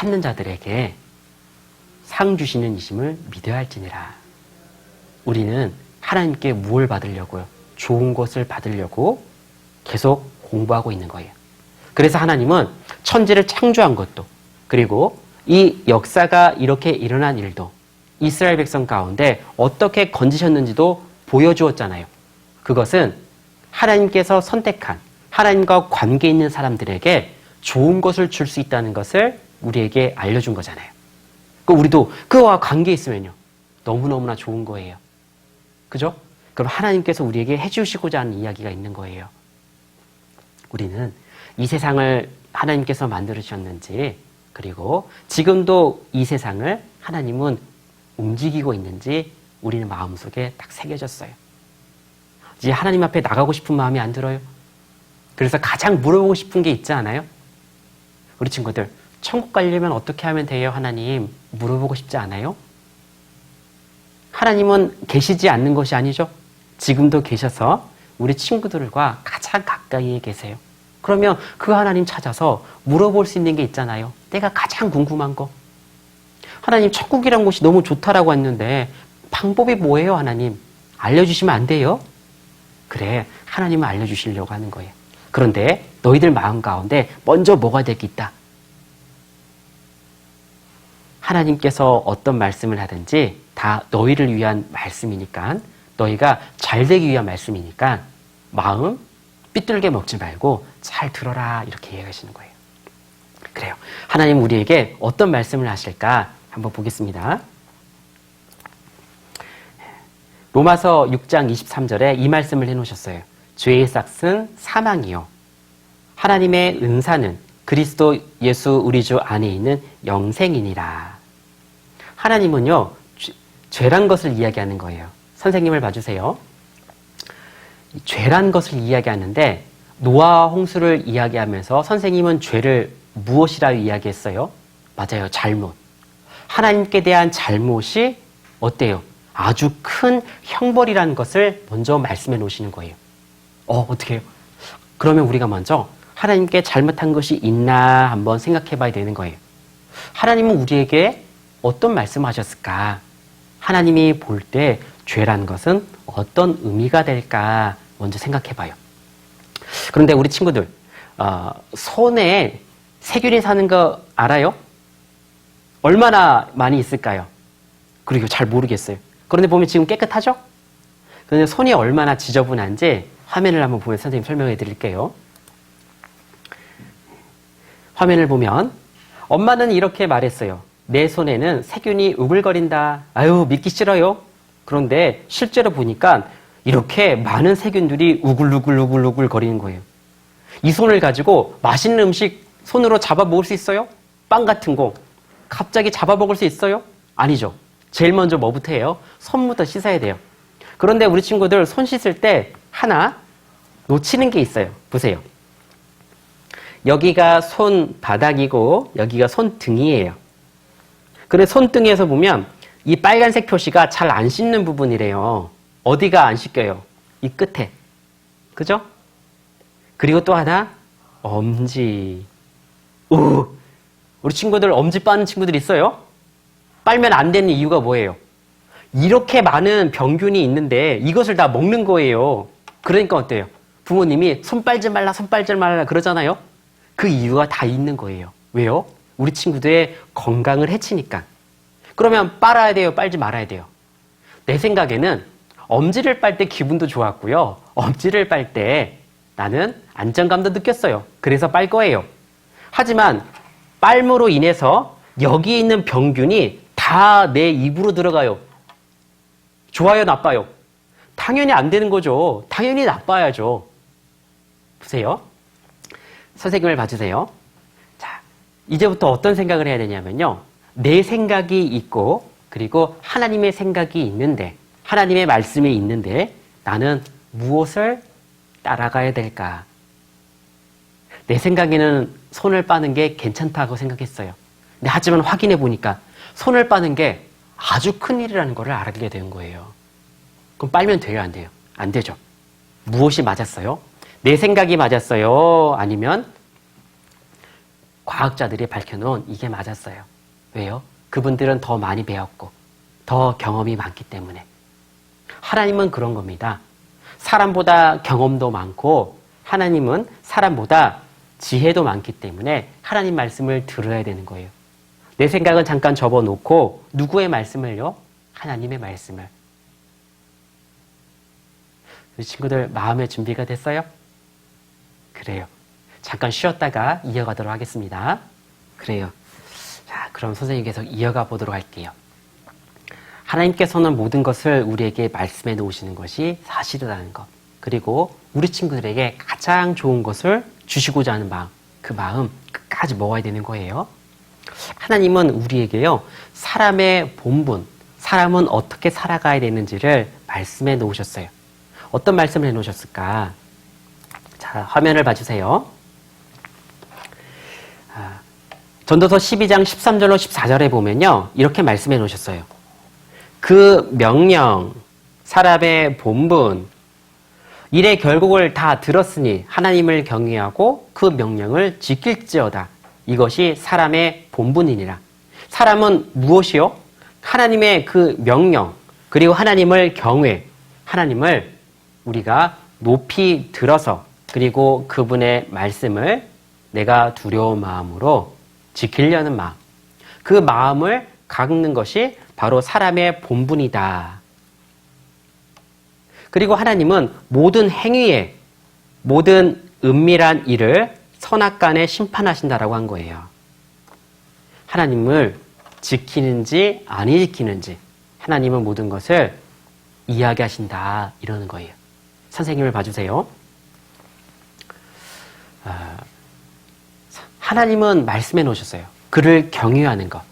찾는 자들에게 상 주시는 이심을 믿어야 할지니라. 우리는 하나님께 무엇을 받으려고요? 좋은 것을 받으려고 계속 공부하고 있는 거예요. 그래서 하나님은 천지를 창조한 것도, 그리고 이 역사가 이렇게 일어난 일도 이스라엘 백성 가운데 어떻게 건지셨는지도 보여주었잖아요. 그것은 하나님께서 선택한, 하나님과 관계 있는 사람들에게 좋은 것을 줄 수 있다는 것을 우리에게 알려준 거잖아요. 우리도 그와 관계 있으면요, 너무너무나 좋은 거예요. 그죠? 그럼 하나님께서 우리에게 해주시고자 하는 이야기가 있는 거예요. 우리는 이 세상을 하나님께서 만들으셨는지, 그리고 지금도 이 세상을 하나님은 움직이고 있는지 우리는 마음속에 딱 새겨졌어요. 이제 하나님 앞에 나가고 싶은 마음이 안 들어요. 그래서 가장 물어보고 싶은 게 있지 않아요? 우리 친구들, 천국 가려면 어떻게 하면 돼요? 하나님, 물어보고 싶지 않아요? 하나님은 계시지 않는 것이 아니죠. 지금도 계셔서 우리 친구들과 가장 가까이에 계세요. 그러면 그 하나님 찾아서 물어볼 수 있는 게 있잖아요. 내가 가장 궁금한 거. 하나님, 천국이란 곳이 너무 좋다라고 했는데 방법이 뭐예요, 하나님? 알려주시면 안 돼요? 그래, 하나님은 알려주시려고 하는 거예요. 그런데 너희들 마음 가운데 먼저 뭐가 될 게 있다. 하나님께서 어떤 말씀을 하든지 다 너희를 위한 말씀이니까, 너희가 잘 되기 위한 말씀이니까 마음 삐뚤게 먹지 말고 잘 들어라, 이렇게 이야기하시는 거예요. 그래요. 하나님 우리에게 어떤 말씀을 하실까 한번 보겠습니다. 로마서 6장 23절에 이 말씀을 해놓으셨어요. 죄의 삭은 사망이요, 하나님의 은사는 그리스도 예수 우리 주 안에 있는 영생이니라. 하나님은요, 죄란 것을 이야기하는 거예요. 선생님을 봐주세요. 죄란 것을 이야기하는데 노아와 홍수를 이야기하면서 선생님은 죄를 무엇이라 이야기했어요? 맞아요. 잘못. 하나님께 대한 잘못이 어때요? 아주 큰 형벌이라는 것을 먼저 말씀해 놓으시는 거예요. 어떻게 해요? 그러면 우리가 먼저 하나님께 잘못한 것이 있나 한번 생각해 봐야 되는 거예요. 하나님은 우리에게 어떤 말씀하셨을까? 하나님이 볼 때 죄란 것은 어떤 의미가 될까 먼저 생각해 봐요. 그런데 우리 친구들, 손에 세균이 사는 거 알아요? 얼마나 많이 있을까요? 그리고 잘 모르겠어요. 그런데 보면 지금 깨끗하죠? 그런데 손이 얼마나 지저분한지 화면을 한번 보면 선생님 설명해 드릴게요. 화면을 보면 엄마는 이렇게 말했어요. 내 손에는 세균이 우글거린다. 아유, 믿기 싫어요. 그런데 실제로 보니까 이렇게 많은 세균들이 우글우글 거리는 거예요. 이 손을 가지고 맛있는 음식 손으로 잡아 먹을 수 있어요? 빵 같은 거 갑자기 잡아 먹을 수 있어요? 아니죠. 제일 먼저 뭐부터 해요? 손부터 씻어야 돼요. 그런데 우리 친구들 손 씻을 때 하나 놓치는 게 있어요. 보세요. 여기가 손바닥이고 여기가 손등이에요. 그런데 손등에서 보면 이 빨간색 표시가 잘 안 씻는 부분이래요. 어디가 안 씻겨요? 이 끝에. 그죠? 그리고 또 하나, 엄지. 우리 친구들 엄지 빠는 친구들 있어요? 빨면 안 되는 이유가 뭐예요? 이렇게 많은 병균이 있는데 이것을 다 먹는 거예요. 그러니까 어때요? 부모님이 손 빨지 말라, 손 빨지 말라 그러잖아요? 그 이유가 다 있는 거예요. 왜요? 우리 친구들의 건강을 해치니까. 그러면 빨아야 돼요? 빨지 말아야 돼요? 내 생각에는 엄지를 빨 때 기분도 좋았고요. 엄지를 빨 때 나는 안정감도 느꼈어요. 그래서 빨 거예요. 하지만 빨므로 인해서 여기 있는 병균이 다 내 입으로 들어가요. 좋아요, 나빠요? 당연히 안 되는 거죠. 당연히 나빠야죠. 보세요. 선생님을 봐주세요. 자, 이제부터 어떤 생각을 해야 되냐면요. 내 생각이 있고 그리고 하나님의 생각이 있는데, 하나님의 말씀이 있는데 나는 무엇을 따라가야 될까? 내 생각에는 손을 빠는 게 괜찮다고 생각했어요. 근데 하지만 확인해 보니까 손을 빠는 게 아주 큰일이라는 걸 알게 된 거예요. 그럼 빨면 돼요, 안 돼요? 안 되죠. 무엇이 맞았어요? 내 생각이 맞았어요? 아니면 과학자들이 밝혀놓은 이게 맞았어요. 왜요? 그분들은 더 많이 배웠고 더 경험이 많기 때문에. 하나님은 그런 겁니다. 사람보다 경험도 많고 하나님은 사람보다 지혜도 많기 때문에 하나님 말씀을 들어야 되는 거예요. 내 생각은 잠깐 접어놓고 누구의 말씀을요? 하나님의 말씀을. 우리 친구들 마음의 준비가 됐어요? 그래요. 잠깐 쉬었다가 이어가도록 하겠습니다. 그래요. 자, 그럼 선생님 계속 이어가 보도록 할게요. 하나님께서는 모든 것을 우리에게 말씀해 놓으시는 것이 사실이라는 것. 그리고 우리 친구들에게 가장 좋은 것을 주시고자 하는 마음. 그 마음 끝까지 먹어야 되는 거예요. 하나님은 우리에게요. 사람의 본분, 사람은 어떻게 살아가야 되는지를 말씀해 놓으셨어요. 어떤 말씀을 해 놓으셨을까? 자, 화면을 봐주세요. 전도서 12장 13절로 14절에 보면요. 이렇게 말씀해 놓으셨어요. 그 명령, 사람의 본분, 일의 결국을 다 들었으니 하나님을 경외하고 그 명령을 지킬지어다. 이것이 사람의 본분이니라. 사람은 무엇이요? 하나님의 그 명령, 그리고 하나님을 경외, 하나님을 우리가 높이 들어서 그리고 그분의 말씀을 내가 두려운 마음으로 지키려는 마음. 그 마음을 갖는 것이 바로 사람의 본분이다. 그리고 하나님은 모든 행위에 모든 은밀한 일을 선악간에 심판하신다라고 한 거예요. 하나님을 지키는지 아니 지키는지 하나님은 모든 것을 이야기하신다 이러는 거예요. 선생님을 봐주세요. 하나님은 말씀해 놓으셨어요. 그를 경외하는 것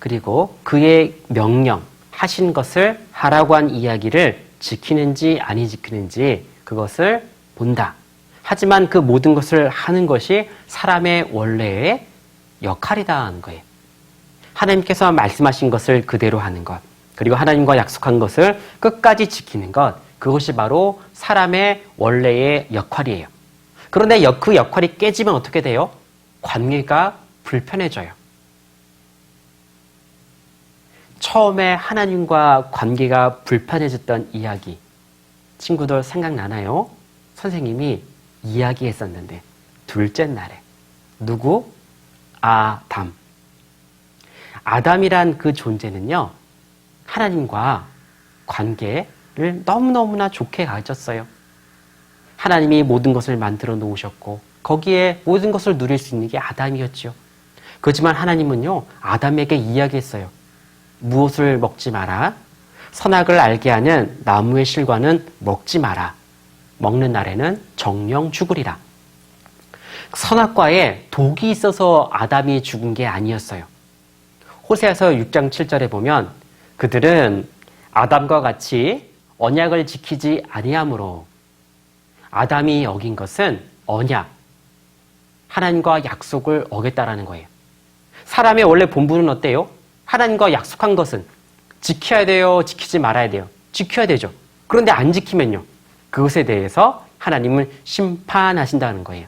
그리고 그의 명령 하신 것을 하라고 한 이야기를 지키는지 아니 지키는지 그것을 본다. 하지만 그 모든 것을 하는 것이 사람의 원래의 역할이다 하는 거예요. 하나님께서 말씀하신 것을 그대로 하는 것 그리고 하나님과 약속한 것을 끝까지 지키는 것 그것이 바로 사람의 원래의 역할이에요. 그런데 그 역할이 깨지면 어떻게 돼요? 관계가 불편해져요. 처음에 하나님과 관계가 불편해졌던 이야기 친구들 생각나나요? 선생님이 이야기했었는데 둘째 날에 누구? 아담이란 그 존재는요 하나님과 관계를 너무너무나 좋게 가졌어요. 하나님이 모든 것을 만들어 놓으셨고 거기에 모든 것을 누릴 수 있는 게 아담이었죠. 그렇지만 하나님은요 아담에게 이야기했어요. 무엇을 먹지 마라. 선악을 알게 하는 나무의 실과는 먹지 마라. 먹는 날에는 정령 죽으리라. 선악과에 독이 있어서 아담이 죽은 게 아니었어요. 호세아서 6장 7절에 보면 그들은 아담과 같이 언약을 지키지 아니하므로 아담이 어긴 것은 언약, 하나님과 약속을 어겼다라는 거예요. 사람의 원래 본분은 어때요? 하나님과 약속한 것은 지켜야 돼요? 지키지 말아야 돼요? 지켜야 되죠. 그런데 안 지키면요. 그것에 대해서 하나님은 심판하신다는 거예요.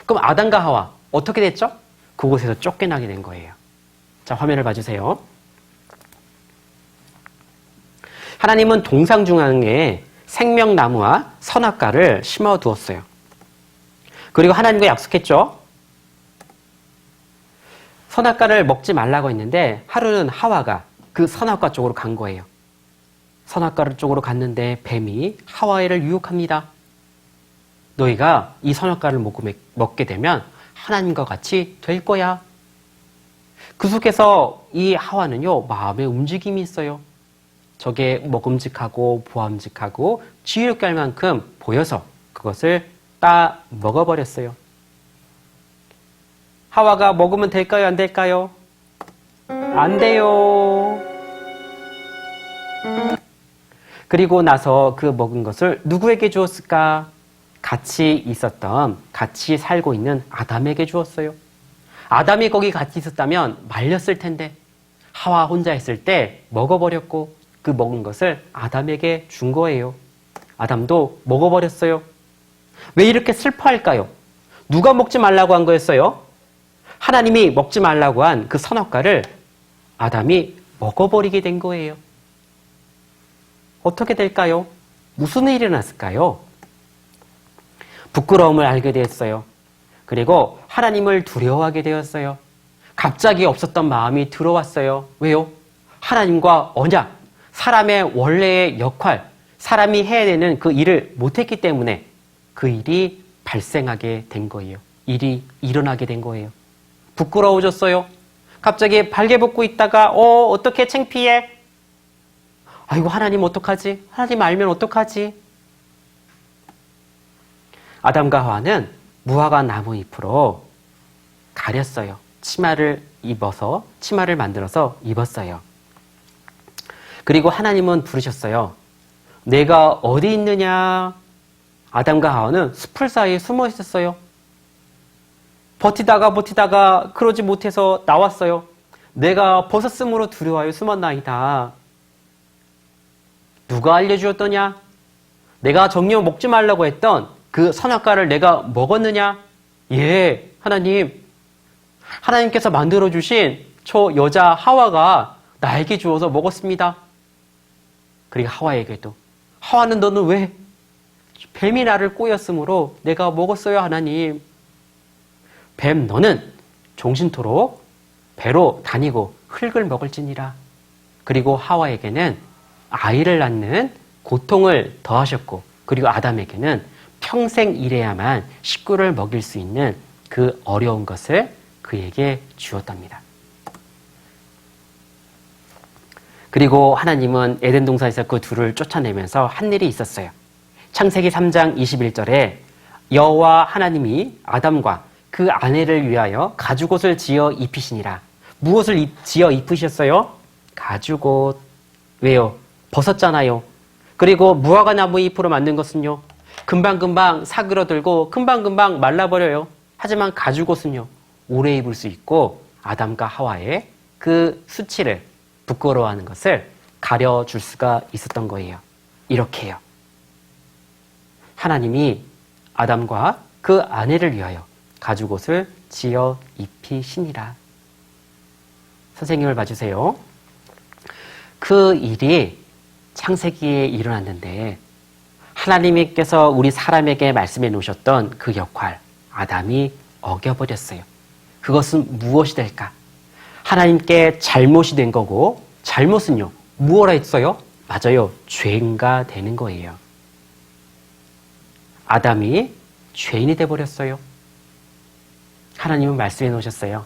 그럼 아담과 하와 어떻게 됐죠? 그곳에서 쫓겨나게 된 거예요. 자, 화면을 봐주세요. 하나님은 동상 중앙에 생명나무와 선악과를 심어두었어요. 그리고 하나님과 약속했죠. 선악과를 먹지 말라고 했는데 하루는 하와가 그 선악과 쪽으로 간 거예요. 선악과 쪽으로 갔는데 뱀이 하와를 유혹합니다. 너희가 이 선악과를 먹게 되면 하나님과 같이 될 거야. 그 속에서 이 하와는요 마음의 움직임이 있어요. 저게 먹음직하고 보암직하고 지혜롭게 할 만큼 보여서 그것을 따 먹어버렸어요. 하와가 먹으면 될까요? 안 될까요? 안 돼요. 그리고 나서 그 먹은 것을 누구에게 주었을까? 같이 있었던, 같이 살고 있는 아담에게 주었어요. 아담이 거기 같이 있었다면 말렸을 텐데 하와 혼자 있을 때 먹어버렸고 그 먹은 것을 아담에게 준 거예요. 아담도 먹어버렸어요. 왜 이렇게 슬퍼할까요? 누가 먹지 말라고 한 거였어요? 하나님이 먹지 말라고 한 그 선악과를 아담이 먹어버리게 된 거예요. 어떻게 될까요? 무슨 일이 일어났을까요? 부끄러움을 알게 되었어요. 그리고 하나님을 두려워하게 되었어요. 갑자기 없었던 마음이 들어왔어요. 왜요? 하나님과 언약, 사람의 원래의 역할, 사람이 해야 되는 그 일을 못했기 때문에 그 일이 발생하게 된 거예요. 일이 일어나게 된 거예요. 부끄러워졌어요. 갑자기 발개벗고 있다가 어떻게 창피해? 아이고 하나님 어떡하지? 하나님 알면 어떡하지? 아담과 하와는 무화과 나무 잎으로 가렸어요. 치마를 만들어서 입었어요. 그리고 하나님은 부르셨어요. 내가 어디 있느냐? 아담과 하와는 수풀 사이에 숨어 있었어요. 버티다가 그러지 못해서 나왔어요. 내가 벗었으므로 두려워하여 숨었나이다. 누가 알려주었더냐? 내가 정녕 먹지 말라고 했던 그 선악과를 내가 먹었느냐? 예, 하나님께서 만들어주신 저 여자 하와가 나에게 주어서 먹었습니다. 그리고 하와에게도 하와는 너는 왜? 뱀이 나를 꼬였으므로 내가 먹었어요, 하나님. 뱀 너는 종신토록 배로 다니고 흙을 먹을지니라. 그리고 하와에게는 아이를 낳는 고통을 더하셨고, 그리고 아담에게는 평생 일해야만 식구를 먹일 수 있는 그 어려운 것을 그에게 주었답니다. 그리고 하나님은 에덴 동산에서 그 둘을 쫓아내면서 한 일이 있었어요. 창세기 3장 21절에 여호와 하나님이 아담과 그 아내를 위하여 가죽옷을 지어 입히시니라. 무엇을 지어 입히셨어요? 가죽옷. 왜요? 벗었잖아요. 그리고 무화과 나무 잎으로 만든 것은요, 금방금방 사그러들고 금방금방 말라버려요. 하지만 가죽옷은요, 오래 입을 수 있고 아담과 하와의 그 수치를, 부끄러워하는 것을 가려줄 수가 있었던 거예요. 이렇게요. 하나님이 아담과 그 아내를 위하여 가죽옷을 지어 입히시니라. 선생님을 봐주세요. 그 일이 창세기에 일어났는데 하나님께서 우리 사람에게 말씀해 놓으셨던 그 역할, 아담이 어겨버렸어요. 그것은 무엇이 될까? 하나님께 잘못이 된 거고, 잘못은요, 무엇라 했어요? 맞아요. 죄인가 되는 거예요. 아담이 죄인이 돼버렸어요. 하나님은 말씀해 놓으셨어요.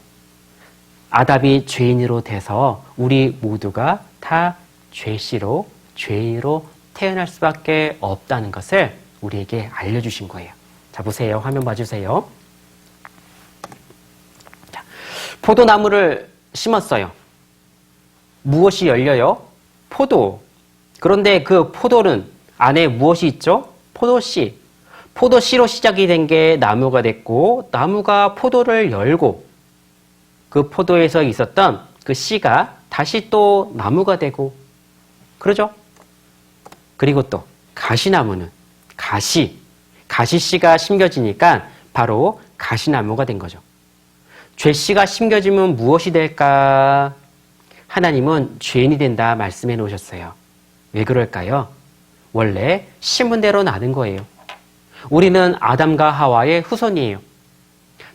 아담이 죄인으로 돼서 우리 모두가 다 죄인으로 태어날 수밖에 없다는 것을 우리에게 알려주신 거예요. 자, 보세요. 화면 봐주세요. 자, 포도나무를 심었어요. 무엇이 열려요? 포도. 그런데 그 포도는 안에 무엇이 있죠? 포도씨. 포도씨로 시작이 된 게 나무가 됐고, 나무가 포도를 열고, 그 포도에서 있었던 그 씨가 다시 또 나무가 되고, 그러죠? 그리고 또 가시나무는 가시씨가 심겨지니까 바로 가시나무가 된 거죠. 죄씨가 심겨지면 무엇이 될까? 하나님은 죄인이 된다 말씀해 놓으셨어요. 왜 그럴까요? 원래 심은 대로 나는 거예요. 우리는 아담과 하와의 후손이에요.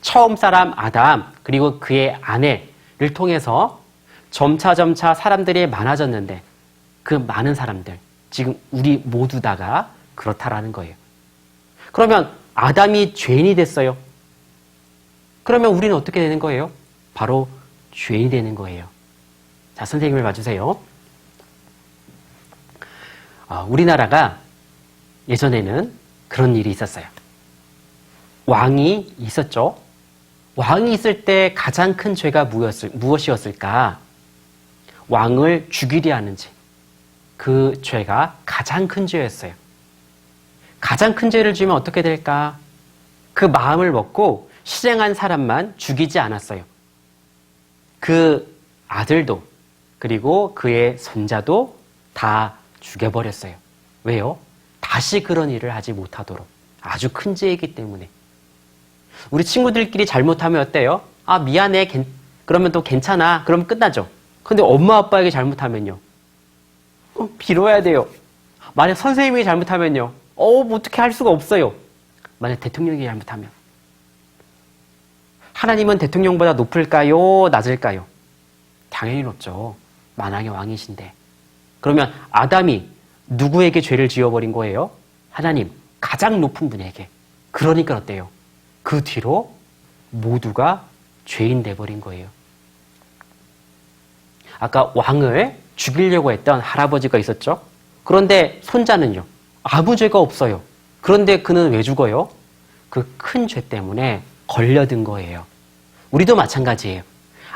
처음 사람 아담 그리고 그의 아내를 통해서 점차 사람들이 많아졌는데 그 많은 사람들, 지금 우리 모두 다가 그렇다라는 거예요. 그러면 아담이 죄인이 됐어요. 그러면 우리는 어떻게 되는 거예요? 바로 죄인이 되는 거예요. 자, 선생님을 봐주세요. 우리나라가 예전에는 그런 일이 있었어요. 왕이 있었죠. 왕이 있을 때 가장 큰 죄가 무엇이었을까? 왕을 죽이려 하는지. 그 죄가 가장 큰 죄였어요. 가장 큰 죄를 지으면 어떻게 될까? 그 마음을 먹고 실행한 사람만 죽이지 않았어요. 그 아들도 그리고 그의 손자도 다 죽여버렸어요. 왜요? 다시 그런 일을 하지 못하도록. 아주 큰 죄이기 때문에. 우리 친구들끼리 잘못하면 어때요? 아, 미안해. 그러면 또 괜찮아. 그러면 끝나죠. 근데 엄마 아빠에게 잘못하면요. 빌어야 돼요. 만약 선생님이 잘못하면요. 뭐 어떻게 할 수가 없어요. 만약 대통령이 잘못하면. 하나님은 대통령보다 높을까요? 낮을까요? 당연히 높죠. 만왕의 왕이신데. 그러면 아담이 누구에게 죄를 지어버린 거예요? 하나님, 가장 높은 분에게. 그러니까 어때요? 그 뒤로 모두가 죄인 돼버린 거예요. 아까 왕을 죽이려고 했던 할아버지가 있었죠? 그런데 손자는요? 아무 죄가 없어요. 그런데 그는 왜 죽어요? 그 큰 죄 때문에 걸려든 거예요. 우리도 마찬가지예요.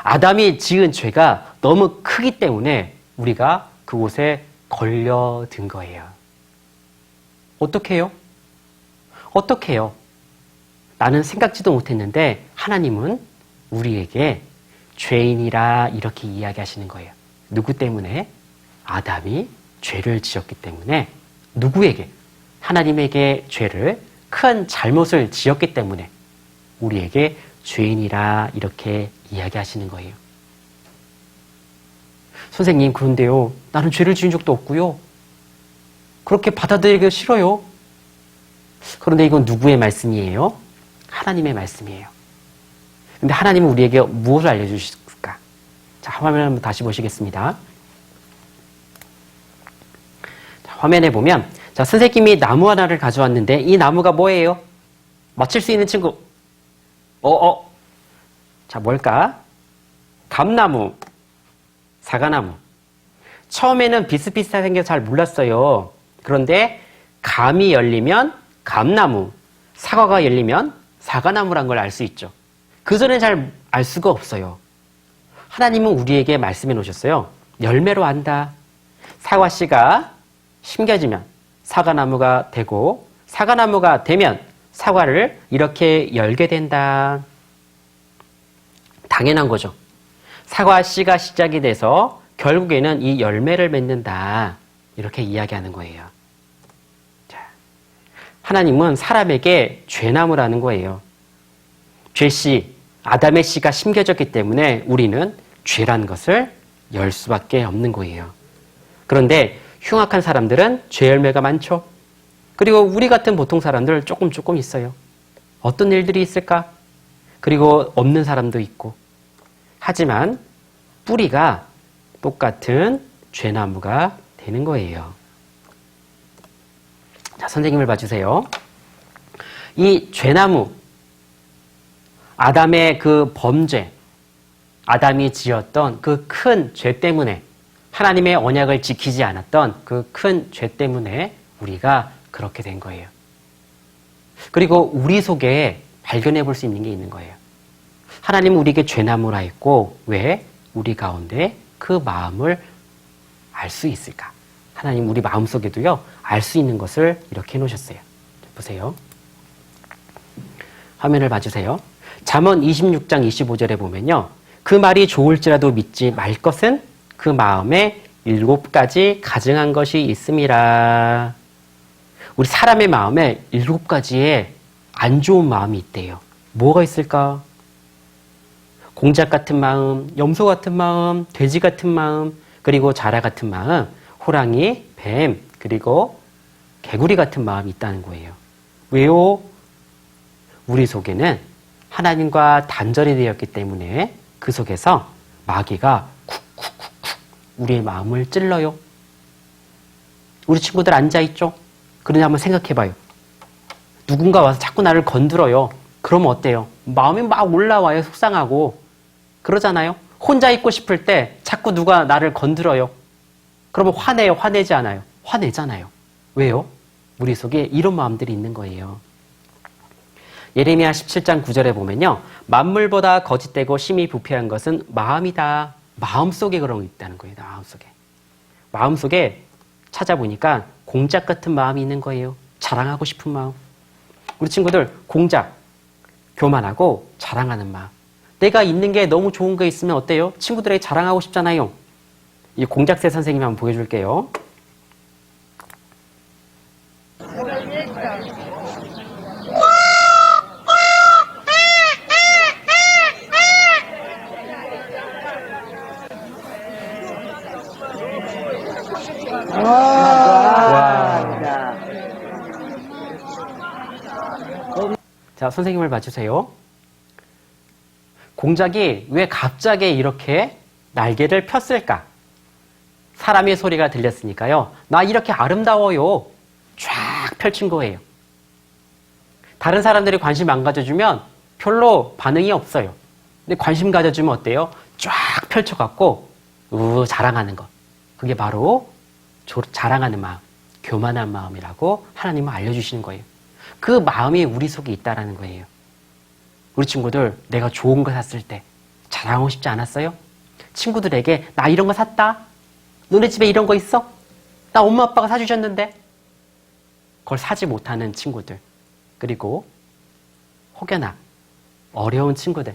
아담이 지은 죄가 너무 크기 때문에 우리가 그곳에 걸려든 거예요. 어떻게 해요? 어떻게 해요? 나는 생각지도 못했는데 하나님은 우리에게 죄인이라 이렇게 이야기하시는 거예요. 누구 때문에? 아담이 죄를 지었기 때문에 누구에게? 하나님에게 죄를 큰 잘못을 지었기 때문에 우리에게 죄인이라 이렇게 이야기하시는 거예요. 선생님, 그런데요, 나는 죄를 지은 적도 없고요. 그렇게 받아들이기 싫어요. 그런데 이건 누구의 말씀이에요? 하나님의 말씀이에요. 근데 하나님은 우리에게 무엇을 알려주실까? 자, 화면을 한번 다시 보시겠습니다. 자, 화면에 보면, 자, 선생님이 나무 하나를 가져왔는데, 이 나무가 뭐예요? 맞힐 수 있는 친구. 자, 뭘까? 감나무, 사과나무. 처음에는 비슷비슷하게 생겨서 잘 몰랐어요. 그런데 감이 열리면 감나무, 사과가 열리면 사과나무란 걸 알 수 있죠. 그전엔 잘 알 수가 없어요. 하나님은 우리에게 말씀해 놓으셨어요. 열매로 안다. 사과씨가 심겨지면 사과나무가 되고 사과나무가 되면 사과를 이렇게 열게 된다. 당연한 거죠. 사과씨가 시작이 돼서 결국에는 이 열매를 맺는다. 이렇게 이야기하는 거예요. 자, 하나님은 사람에게 죄나무라는 거예요. 죄씨, 아담의 씨가 심겨졌기 때문에 우리는 죄라는 것을 열 수밖에 없는 거예요. 그런데 흉악한 사람들은 죄 열매가 많죠. 그리고 우리 같은 보통 사람들 조금 있어요. 어떤 일들이 있을까? 그리고 없는 사람도 있고. 하지만 뿌리가 똑같은 죄나무가 되는 거예요. 자, 선생님을 봐주세요. 이 죄나무, 아담의 그 범죄, 아담이 지었던 그 큰 죄 때문에, 하나님의 언약을 지키지 않았던 그 큰 죄 때문에 우리가 그렇게 된 거예요. 그리고 우리 속에 발견해 볼 수 있는 게 있는 거예요. 하나님은 우리에게 죄나무라 했고, 왜 우리 가운데 그 마음을 알 수 있을까? 하나님 우리 마음속에도요, 알 수 있는 것을 이렇게 해놓으셨어요. 보세요. 화면을 봐주세요. 잠언 26장 25절에 보면요. 그 말이 좋을지라도 믿지 말 것은 그 마음에 7가지 가증한 것이 있음이라. 우리 사람의 마음에 7가지의 안 좋은 마음이 있대요. 뭐가 있을까? 공작 같은 마음, 염소 같은 마음, 돼지 같은 마음, 그리고 자라 같은 마음, 호랑이, 뱀, 그리고 개구리 같은 마음이 있다는 거예요. 왜요? 우리 속에는 하나님과 단절이 되었기 때문에 그 속에서 마귀가 쿡쿡쿡쿡 우리의 마음을 찔러요. 우리 친구들 앉아있죠? 그러니 한번 생각해봐요. 누군가 와서 자꾸 나를 건드려요. 그러면 어때요? 마음이 막 올라와요. 속상하고. 그러잖아요? 혼자 있고 싶을 때 자꾸 누가 나를 건드려요. 그러면 화내요? 화내지 않아요? 화내잖아요. 왜요? 우리 속에 이런 마음들이 있는 거예요. 예레미야 17장 9절에 보면요. 만물보다 거짓되고 심히 부패한 것은 마음이다. 마음속에 그런 게 있다는 거예요. 마음속에. 마음속에 찾아보니까 공작 같은 마음이 있는 거예요. 자랑하고 싶은 마음. 우리 친구들 공작, 교만하고 자랑하는 마음. 내가 있는 게 너무 좋은 거 있으면 어때요? 친구들에게 자랑하고 싶잖아요. 이 공작새 선생님 한번 보여줄게요. 자, 선생님을 봐주세요. 공작이 왜 갑자기 이렇게 날개를 폈을까? 사람의 소리가 들렸으니까요. 나 이렇게 아름다워요. 쫙 펼친 거예요. 다른 사람들이 관심 안 가져주면 별로 반응이 없어요. 근데 관심 가져주면 어때요? 쫙 펼쳐갖고 자랑하는 것. 그게 바로 자랑하는 마음, 교만한 마음이라고 하나님은 알려주시는 거예요. 그 마음이 우리 속에 있다라는 거예요. 우리 친구들, 내가 좋은 거 샀을 때 자랑하고 싶지 않았어요? 친구들에게 나 이런 거 샀다? 너네 집에 이런 거 있어? 나 엄마 아빠가 사주셨는데? 그걸 사지 못하는 친구들. 그리고 혹여나 어려운 친구들.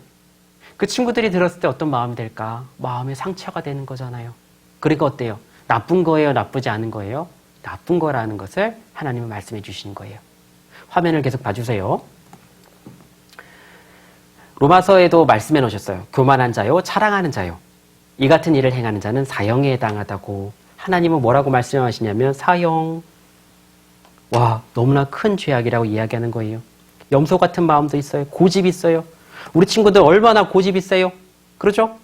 그 친구들이 들었을 때 어떤 마음이 될까? 마음의 상처가 되는 거잖아요. 그리고 어때요? 나쁜 거예요? 나쁘지 않은 거예요? 나쁜 거라는 것을 하나님은 말씀해 주시는 거예요. 화면을 계속 봐주세요. 로마서에도 말씀해 놓으셨어요. 교만한 자요, 자랑하는 자요. 이 같은 일을 행하는 자는 사형에 해당하다고. 하나님은 뭐라고 말씀하시냐면 사형. 와, 너무나 큰 죄악이라고 이야기하는 거예요. 염소 같은 마음도 있어요. 고집이 있어요. 우리 친구들 얼마나 고집이 세요? 그러죠?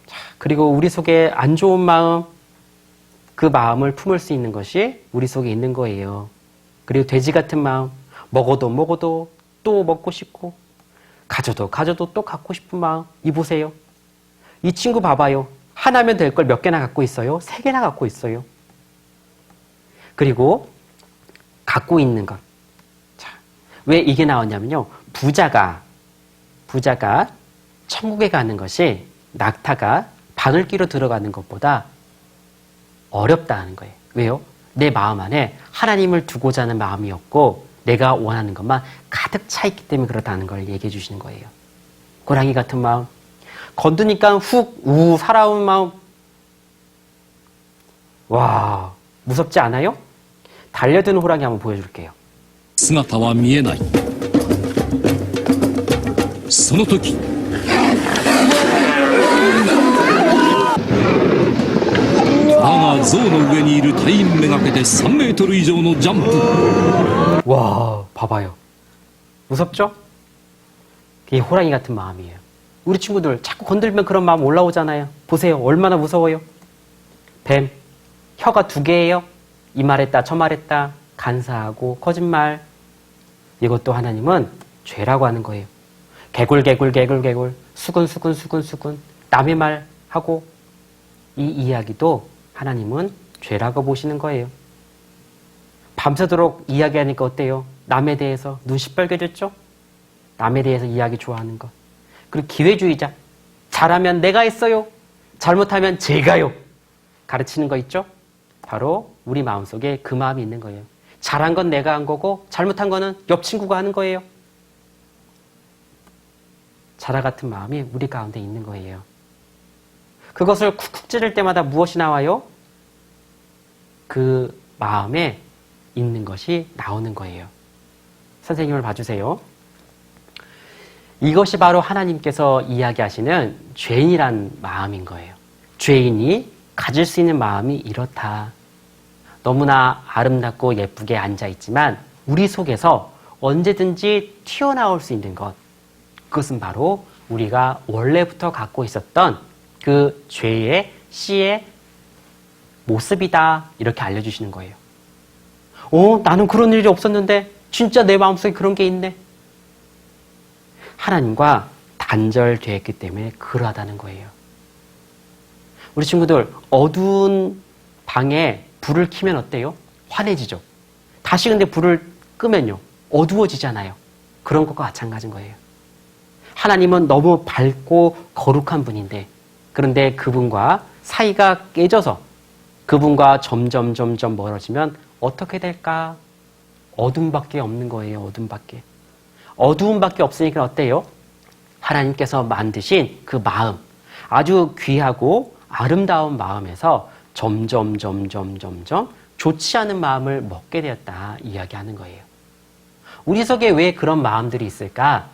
자, 그리고 우리 속에 안 좋은 마음, 그 마음을 품을 수 있는 것이 우리 속에 있는 거예요. 그리고 돼지 같은 마음, 먹어도 또 먹고 싶고, 가져도 또 갖고 싶은 마음. 이 보세요. 이 친구 봐봐요. 하나면 될 걸 몇 개나 갖고 있어요? 3개나 갖고 있어요. 그리고 갖고 있는 것. 자, 왜 이게 나왔냐면요. 부자가 천국에 가는 것이 낙타가 바늘귀로 들어가는 것보다 어렵다 하는 거예요. 왜요? 내 마음 안에 하나님을 두고자 하는 마음이 없고 내가 원하는 것만 가득 차 있기 때문에 그렇다는 걸 얘기해 주시는 거예요. 고랑이 같은 마음. 건드니까 살아온 마음. 와, 무섭지 않아요? 달려드는 호랑이 한번 보여줄게요. 姿は見えない。その時虎が象の上にいる隊員めがけて3メートル以上のジャンプ。 와, 봐봐요. 무섭죠? 이게 호랑이 같은 마음이에요. 우리 친구들 자꾸 건들면 그런 마음 올라오잖아요. 보세요. 얼마나 무서워요. 뱀, 혀가 2개예요. 이 말했다 저 말했다 간사하고 거짓말. 이것도 하나님은 죄라고 하는 거예요. 개굴 수군 남의 말하고 이 이야기도 하나님은 죄라고 보시는 거예요. 밤새도록 이야기하니까 어때요? 남에 대해서 눈 시뻘개졌죠? 남에 대해서 이야기 좋아하는 것. 그리고 기회주의자. 잘하면 내가 했어요. 잘못하면 제가요. 가르치는 거 있죠? 바로 우리 마음속에 그 마음이 있는 거예요. 잘한 건 내가 한 거고 잘못한 거는 옆 친구가 하는 거예요. 자라 같은 마음이 우리 가운데 있는 거예요. 그것을 쿡쿡 찌를 때마다 무엇이 나와요? 그 마음에 있는 것이 나오는 거예요. 선생님을 봐주세요. 이것이 바로 하나님께서 이야기하시는 죄인이란 마음인 거예요. 죄인이 가질 수 있는 마음이 이렇다. 너무나 아름답고 예쁘게 앉아있지만 우리 속에서 언제든지 튀어나올 수 있는 것. 그것은 바로 우리가 원래부터 갖고 있었던 그 죄의 씨의 모습이다. 이렇게 알려주시는 거예요. 나는 그런 일이 없었는데 진짜 내 마음속에 그런 게 있네. 하나님과 단절되었기 때문에 그러하다는 거예요. 우리 친구들 어두운 방에 불을 켜면 어때요? 환해지죠. 다시 근데 불을 끄면요. 어두워지잖아요. 그런 것과 마찬가지인 거예요. 하나님은 너무 밝고 거룩한 분인데 그런데 그분과 사이가 깨져서 그분과 점점 멀어지면 어떻게 될까? 어둠밖에 없는 거예요. 어둠밖에. 어두움밖에 없으니까 어때요? 하나님께서 만드신 그 마음, 아주 귀하고 아름다운 마음에서 점점 좋지 않은 마음을 먹게 되었다 이야기하는 거예요. 우리 속에 왜 그런 마음들이 있을까?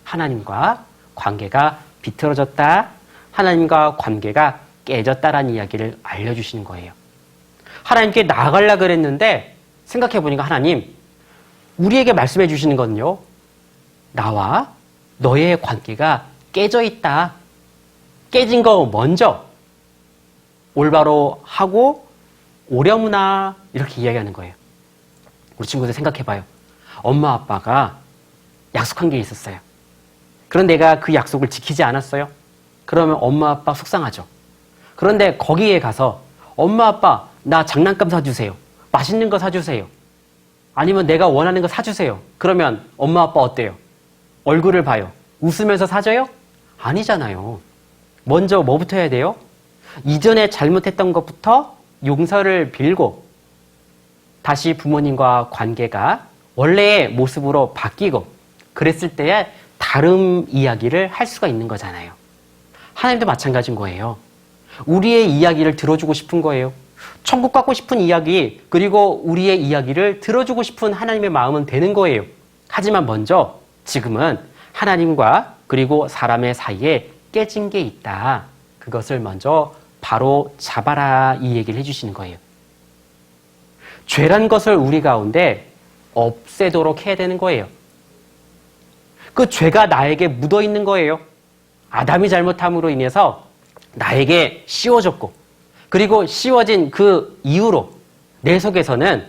하나님과 관계가 비틀어졌다. 하나님과 관계가 깨졌다라는 이야기를 알려주시는 거예요. 하나님께 나아가려고 그랬는데 생각해보니까 하나님, 우리에게 말씀해 주시는 건요, 나와 너의 관계가 깨져 있다. 깨진 거 먼저 올바로 하고 오려무나 이렇게 이야기하는 거예요. 우리 친구들 생각해봐요. 엄마 아빠가 약속한 게 있었어요. 그런데 내가 그 약속을 지키지 않았어요. 그러면 엄마 아빠 속상하죠. 그런데 거기에 가서 엄마 아빠 나 장난감 사주세요. 맛있는 거 사주세요. 아니면 내가 원하는 거 사주세요. 그러면 엄마 아빠 어때요? 얼굴을 봐요. 웃으면서 사줘요? 아니잖아요. 먼저 뭐부터 해야 돼요? 이전에 잘못했던 것부터 용서를 빌고 다시 부모님과 관계가 원래의 모습으로 바뀌고 그랬을 때에 다른 이야기를 할 수가 있는 거잖아요. 하나님도 마찬가지인 거예요. 우리의 이야기를 들어주고 싶은 거예요. 천국 가고 싶은 이야기, 그리고 우리의 이야기를 들어주고 싶은 하나님의 마음은 되는 거예요. 하지만 먼저 지금은 하나님과 그리고 사람의 사이에 깨진 게 있다. 그것을 먼저 바로 잡아라, 이 얘기를 해주시는 거예요. 죄란 것을 우리 가운데 없애도록 해야 되는 거예요. 그 죄가 나에게 묻어 있는 거예요. 아담이 잘못함으로 인해서 나에게 씌워졌고, 그리고 씌워진 그 이후로 내 속에서는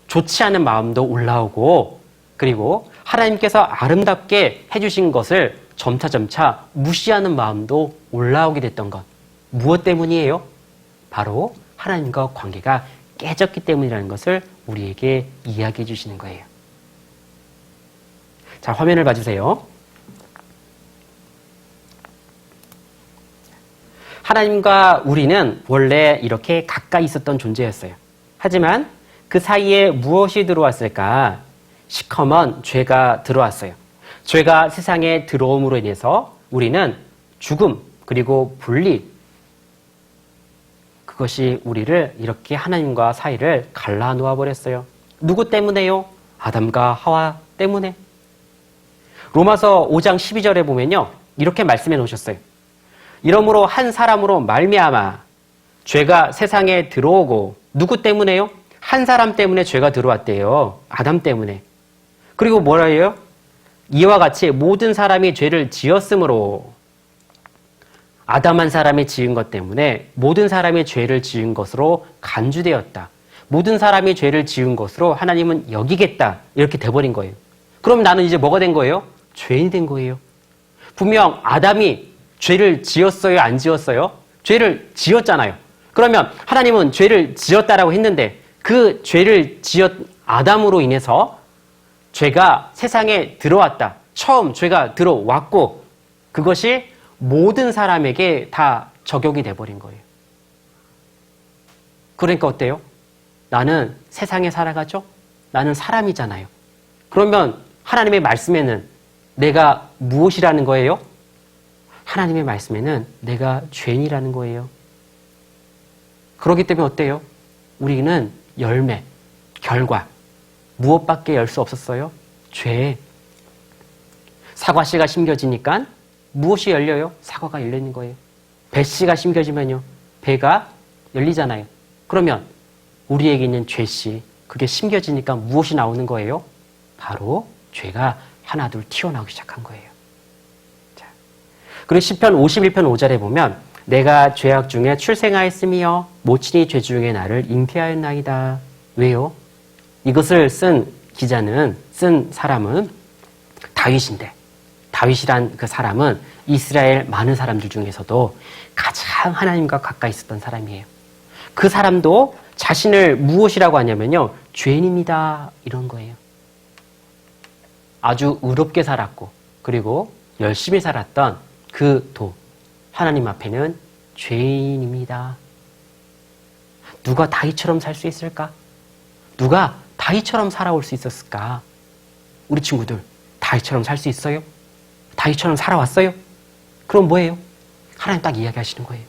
좋지 않은 마음도 올라오고, 그리고 하나님께서 아름답게 해주신 것을 점차점차 무시하는 마음도 올라오게 됐던 것. 무엇 때문이에요? 바로 하나님과 관계가 깨졌기 때문이라는 것을 우리에게 이야기해 주시는 거예요. 자, 화면을 봐주세요. 하나님과 우리는 원래 이렇게 가까이 있었던 존재였어요. 하지만 그 사이에 무엇이 들어왔을까? 시커먼 죄가 들어왔어요. 죄가 세상에 들어옴으로 인해서 우리는 죽음, 그리고 분리, 그것이 우리를 이렇게 하나님과 사이를 갈라놓아 버렸어요. 누구 때문에요? 아담과 하와 때문에. 로마서 5장 12절에 보면요, 이렇게 말씀해 놓으셨어요. 이러므로 한 사람으로 말미암아 죄가 세상에 들어오고, 누구 때문에요? 한 사람 때문에 죄가 들어왔대요. 아담 때문에. 그리고 뭐라 해요? 이와 같이 모든 사람이 죄를 지었으므로, 아담 한 사람이 지은 것 때문에 모든 사람이 죄를 지은 것으로 간주되었다. 모든 사람이 죄를 지은 것으로 하나님은 여기겠다. 이렇게 돼버린 거예요. 그럼 나는 이제 뭐가 된 거예요? 죄인이 된 거예요. 분명 아담이 죄를 지었어요? 안 지었어요? 죄를 지었잖아요. 그러면 하나님은 죄를 지었다라고 했는데 그 죄를 지었 아담으로 인해서 죄가 세상에 들어왔다. 처음 죄가 들어왔고 그것이 모든 사람에게 다 적용이 돼버린 거예요. 그러니까 어때요? 나는 세상에 살아가죠? 나는 사람이잖아요. 그러면 하나님의 말씀에는 내가 무엇이라는 거예요? 하나님의 말씀에는 내가 죄인이라는 거예요. 그렇기 때문에 어때요? 우리는 열매, 결과, 무엇밖에 열 수 없었어요? 죄. 사과씨가 심겨지니까 무엇이 열려요? 사과가 열리는 거예요. 배씨가 심겨지면요, 배가 열리잖아요. 그러면 우리에게 있는 죄씨, 그게 심겨지니까 무엇이 나오는 거예요? 바로 죄가 하나둘 튀어나오기 시작한 거예요. 자, 그리고 시편 51편 5절에 보면 내가 죄악 중에 출생하였으며 모친이 죄 중에 나를 잉태하였나이다. 왜요? 이것을 쓴 사람은 다윗인데, 다윗이란 그 사람은 이스라엘 많은 사람들 중에서도 가장 하나님과 가까이 있었던 사람이에요. 그 사람도 자신을 무엇이라고 하냐면요, 죄인입니다, 이런 거예요. 아주 의롭게 살았고 그리고 열심히 살았던 그 하나님 앞에는 죄인입니다. 누가 다윗처럼 살 수 있을까? 누가 다윗처럼 살아올 수 있었을까? 우리 친구들 다윗처럼 살 수 있어요? 다윗처럼 살아왔어요? 그럼 뭐예요? 하나님 딱 이야기하시는 거예요.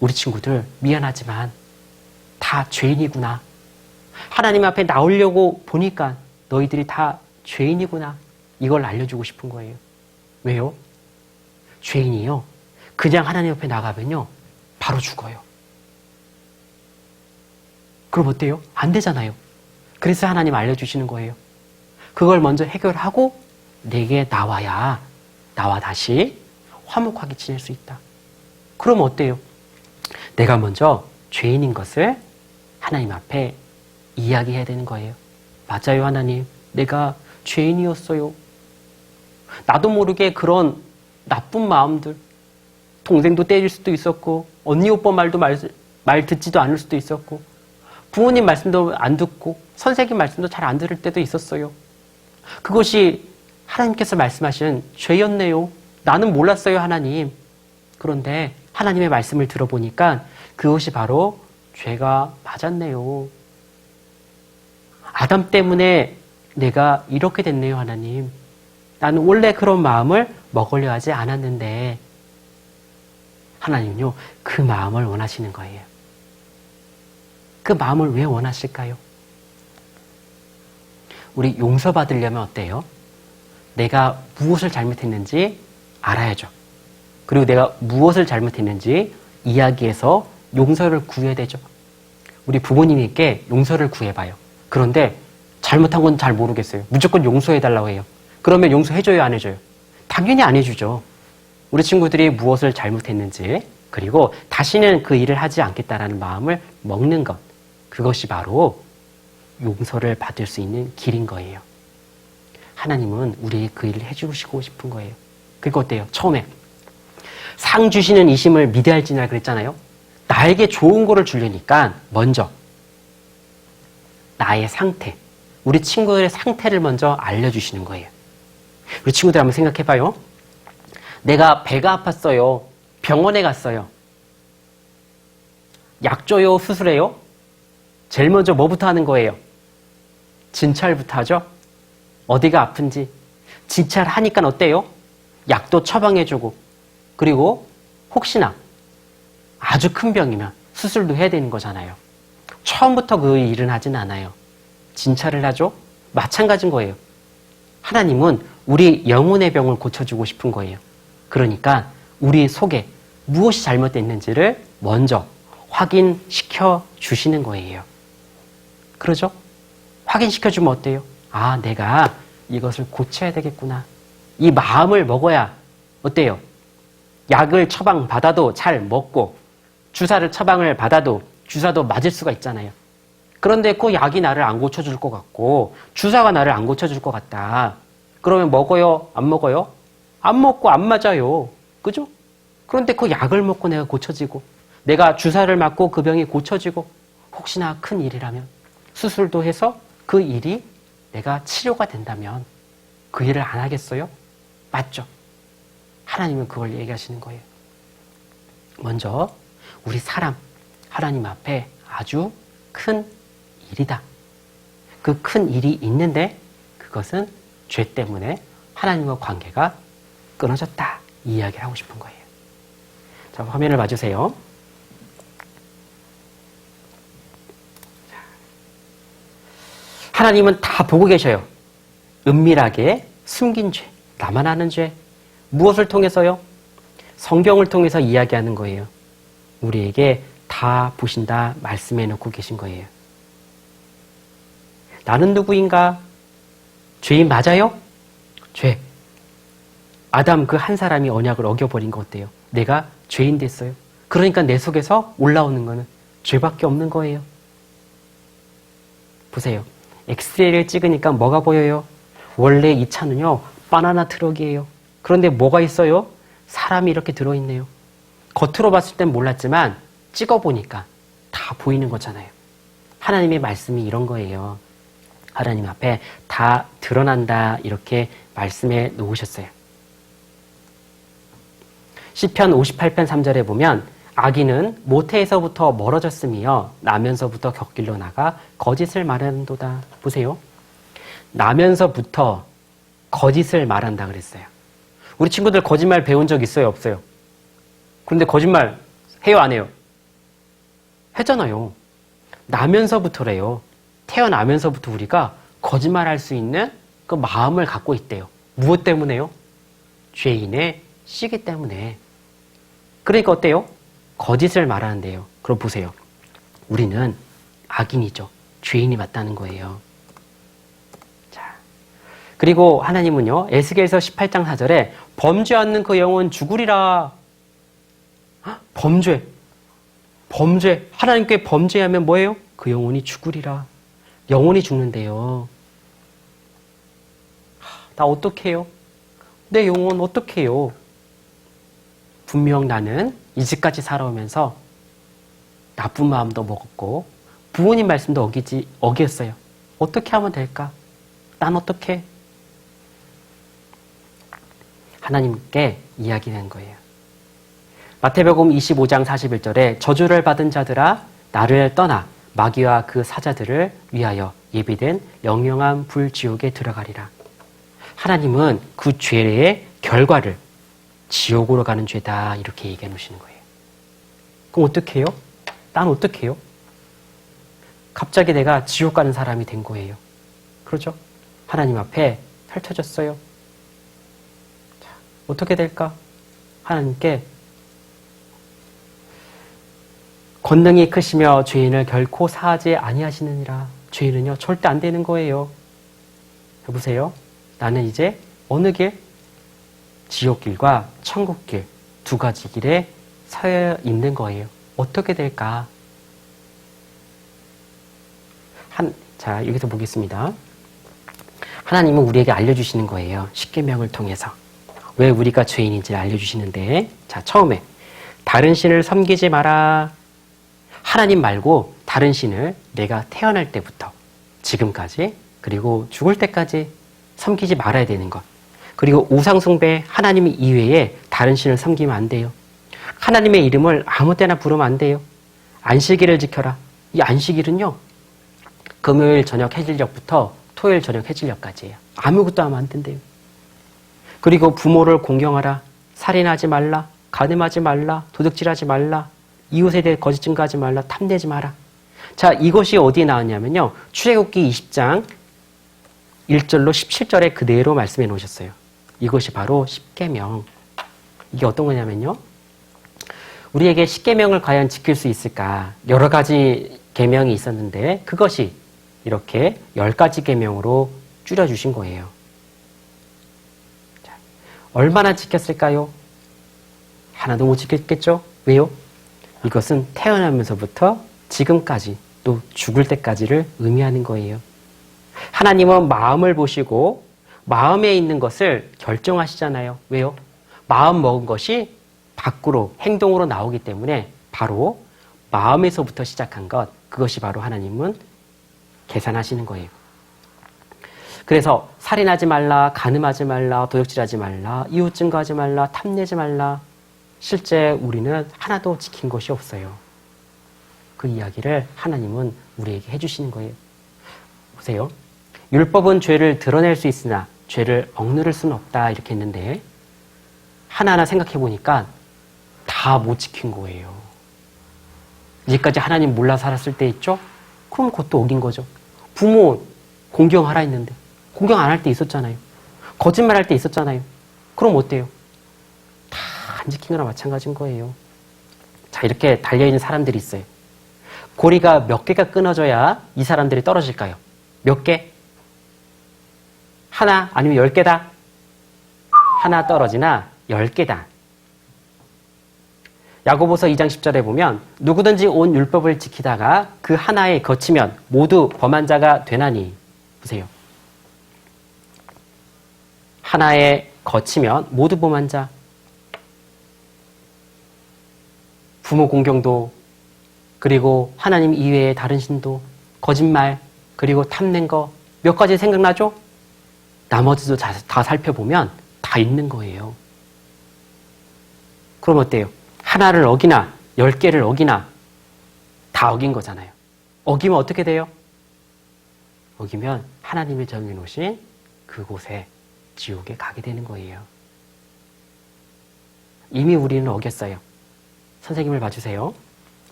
우리 친구들 미안하지만 다 죄인이구나. 하나님 앞에 나오려고 보니까 너희들이 다 죄인이구나. 이걸 알려주고 싶은 거예요. 왜요? 죄인이요, 그냥 하나님 앞에 나가면요, 바로 죽어요. 그럼 어때요? 안 되잖아요. 그래서 하나님 알려주시는 거예요. 그걸 먼저 해결하고 내게 나와야 나와 다시 화목하게 지낼 수 있다. 그럼 어때요? 내가 먼저 죄인인 것을 하나님 앞에 이야기해야 되는 거예요. 맞아요, 하나님. 내가 죄인이었어요. 나도 모르게 그런 나쁜 마음들, 동생도 때릴 수도 있었고, 언니 오빠 말 듣지도 않을 수도 있었고, 부모님 말씀도 안 듣고, 선생님 말씀도 잘 안 들을 때도 있었어요. 그것이 하나님께서 말씀하신 죄였네요. 나는 몰랐어요, 하나님. 그런데 하나님의 말씀을 들어보니까 그것이 바로 죄가 맞았네요. 아담 때문에 내가 이렇게 됐네요, 하나님. 나는 원래 그런 마음을 먹으려 하지 않았는데 하나님은요, 그 마음을 원하시는 거예요. 그 마음을 왜 원하실까요? 우리 용서받으려면 어때요? 내가 무엇을 잘못했는지 알아야죠. 그리고 내가 무엇을 잘못했는지 이야기해서 용서를 구해야 되죠. 우리 부모님께 용서를 구해봐요. 그런데 잘못한 건 잘 모르겠어요. 무조건 용서해달라고 해요. 그러면 용서해줘요, 안 해줘요? 당연히 안 해주죠. 우리 친구들이 무엇을 잘못했는지, 그리고 다시는 그 일을 하지 않겠다라는 마음을 먹는 것, 그것이 바로 용서를 받을 수 있는 길인 거예요. 하나님은 우리에게 그 일을 해주시고 싶은 거예요. 그게 어때요? 처음에 상 주시는 이심을 미대할지니라 그랬잖아요. 나에게 좋은 거를 주려니까 먼저 나의 상태, 우리 친구들의 상태를 먼저 알려주시는 거예요. 우리 친구들 한번 생각해봐요. 내가 배가 아팠어요. 병원에 갔어요. 약 줘요? 수술해요? 제일 먼저 뭐부터 하는 거예요? 진찰부터 하죠? 어디가 아픈지. 진찰하니까 어때요? 약도 처방해주고, 그리고 혹시나 아주 큰 병이면 수술도 해야 되는 거잖아요. 처음부터 그 일은 하진 않아요. 진찰을 하죠? 마찬가지인 거예요. 하나님은 우리 영혼의 병을 고쳐주고 싶은 거예요. 그러니까 우리 속에 무엇이 잘못됐는지를 먼저 확인시켜 주시는 거예요. 그러죠? 확인시켜주면 어때요? 아, 내가 이것을 고쳐야 되겠구나. 이 마음을 먹어야 어때요? 약을 처방받아도 잘 먹고, 주사를 처방을 받아도 주사도 맞을 수가 있잖아요. 그런데 그 약이 나를 안 고쳐줄 것 같고, 주사가 나를 안 고쳐줄 것 같다. 그러면 먹어요? 안 먹어요? 안 먹고 안 맞아요. 그죠? 그런데 그 약을 먹고 내가 고쳐지고, 내가 주사를 맞고 그 병이 고쳐지고, 혹시나 큰 일이라면 수술도 해서 그 일이 내가 치료가 된다면 그 일을 안 하겠어요? 맞죠? 하나님은 그걸 얘기하시는 거예요. 먼저 우리 사람, 하나님 앞에 아주 큰 일이다. 그 큰 일이 있는데 그것은 죄 때문에 하나님과 관계가 끊어졌다. 이 이야기를 하고 싶은 거예요. 자, 화면을 봐주세요. 하나님은 다 보고 계셔요. 은밀하게 숨긴 죄, 나만 아는 죄. 무엇을 통해서요? 성경을 통해서 이야기하는 거예요. 우리에게 다 보신다 말씀해 놓고 계신 거예요. 나는 누구인가? 죄인 맞아요? 죄. 아담 그 한 사람이 언약을 어겨버린 거 어때요? 내가 죄인 됐어요. 그러니까 내 속에서 올라오는 거는 죄밖에 없는 거예요. 보세요. 엑스레이를 찍으니까 뭐가 보여요? 원래 이 차는요, 바나나 트럭이에요. 그런데 뭐가 있어요? 사람이 이렇게 들어있네요. 겉으로 봤을 땐 몰랐지만 찍어보니까 다 보이는 거잖아요. 하나님의 말씀이 이런 거예요. 하나님 앞에 다 드러난다 이렇게 말씀해 놓으셨어요. 시편 58편 3절에 보면 악인은 모태에서부터 멀어졌으며 나면서부터 곁길로 나가 거짓을 말한도다. 보세요. 나면서부터 거짓을 말한다 그랬어요. 우리 친구들 거짓말 배운 적 있어요? 없어요? 그런데 거짓말 해요? 안 해요? 하잖아요. 나면서부터래요. 태어나면서부터 우리가 거짓말할 수 있는 그 마음을 갖고 있대요. 무엇 때문에요? 죄인의 씨기 때문에. 그러니까 어때요? 거짓을 말하는데요. 그럼 보세요. 우리는 악인이죠. 죄인이 맞다는 거예요. 자, 그리고 하나님은요, 에스겔서 18장 4절에 범죄 않는 그 영혼 죽으리라. 범죄. 하나님께 범죄하면 뭐예요? 그 영혼이 죽으리라. 영혼이 죽는데요. 나 어떡해요? 내 영혼 어떡해요? 분명 나는 이제까지 살아오면서 나쁜 마음도 먹었고 부모님 말씀도 어겼어요. 어떻게 하면 될까? 난 어떻게? 하나님께 이야기하는 거예요. 마태복음 25장 41절에 저주를 받은 자들아 나를 떠나 마귀와 그 사자들을 위하여 예비된 영영한 불지옥에 들어가리라. 하나님은 그 죄의 결과를 지옥으로 가는 죄다 이렇게 얘기해 놓으시는 거예요. 그럼 어떻게 해요? 난 어떻게 해요? 갑자기 내가 지옥 가는 사람이 된 거예요. 그렇죠? 하나님 앞에 펼쳐졌어요. 자, 어떻게 될까? 하나님께 권능이 크시며 죄인을 결코 사하지 아니하시느니라. 죄인은요 절대 안 되는 거예요. 여보세요? 나는 이제 어느 길? 지옥길과 천국길 두 가지 길에 서 있는 거예요. 어떻게 될까? 자, 여기서 보겠습니다. 하나님은 우리에게 알려주시는 거예요. 십계명을 통해서. 왜 우리가 죄인인지 알려주시는데, 자, 처음에 다른 신을 섬기지 마라. 하나님 말고 다른 신을 내가 태어날 때부터 지금까지 그리고 죽을 때까지 섬기지 말아야 되는 것. 그리고 우상숭배, 하나님 이외에 다른 신을 섬기면 안 돼요. 하나님의 이름을 아무 때나 부르면 안 돼요. 안식일을 지켜라. 이 안식일은요, 금요일 저녁 해질녘부터 토요일 저녁 해질녘까지예요. 아무것도 하면 안 된대요. 그리고 부모를 공경하라. 살인하지 말라. 간음하지 말라. 도둑질하지 말라. 이웃에 대해 거짓 증거하지 말라. 탐내지 마라. 자, 이것이 어디에 나왔냐면요, 출애굽기 20장 1절로 17절에 그대로 말씀해 놓으셨어요. 이것이 바로 십계명. 이게 어떤 거냐면요, 우리에게 십계명을 과연 지킬 수 있을까? 여러 가지 계명이 있었는데 그것이 이렇게 10가지 계명으로 줄여주신 거예요. 자, 얼마나 지켰을까요? 하나도 못 지켰겠죠? 왜요? 이것은 태어나면서부터 지금까지 또 죽을 때까지를 의미하는 거예요. 하나님은 마음을 보시고 마음에 있는 것을 결정하시잖아요. 왜요? 마음 먹은 것이 밖으로 행동으로 나오기 때문에 바로 마음에서부터 시작한 것, 그것이 바로 하나님은 계산하시는 거예요. 그래서 살인하지 말라, 간음하지 말라, 도둑질하지 말라, 이웃 증거하지 말라, 탐내지 말라. 실제 우리는 하나도 지킨 것이 없어요. 그 이야기를 하나님은 우리에게 해주시는 거예요. 보세요. 율법은 죄를 드러낼 수 있으나 죄를 억누를 수는 없다 이렇게 했는데 하나하나 생각해 보니까 다 못 지킨 거예요. 이제까지 하나님 몰라 살았을 때 있죠? 그럼 그것도 어긴 거죠. 부모 공경하라 했는데 공경 안 할 때 있었잖아요. 거짓말 할 때 있었잖아요. 그럼 어때요? 다 안 지킨 거나 마찬가지인 거예요. 자, 이렇게 달려있는 사람들이 있어요. 고리가 몇 개가 끊어져야 이 사람들이 떨어질까요? 몇 개? 하나 아니면 10개다? 하나 떨어지나 10개다. 야고보서 2장 10절에 보면 누구든지 온 율법을 지키다가 그 하나에 거치면 모두 범한 자가 되나니. 보세요. 하나에 거치면 모두 범한 자. 부모 공경도, 그리고 하나님 이외의 다른 신도, 거짓말, 그리고 탐낸 거 몇 가지 생각나죠? 나머지도 다 살펴보면 다 있는 거예요. 그럼 어때요? 하나를 어기나 10개를 어기나 다 어긴 거잖아요. 어기면 어떻게 돼요? 어기면 하나님이 정해놓으신 그곳에 지옥에 가게 되는 거예요. 이미 우리는 어겼어요. 선생님을 봐주세요.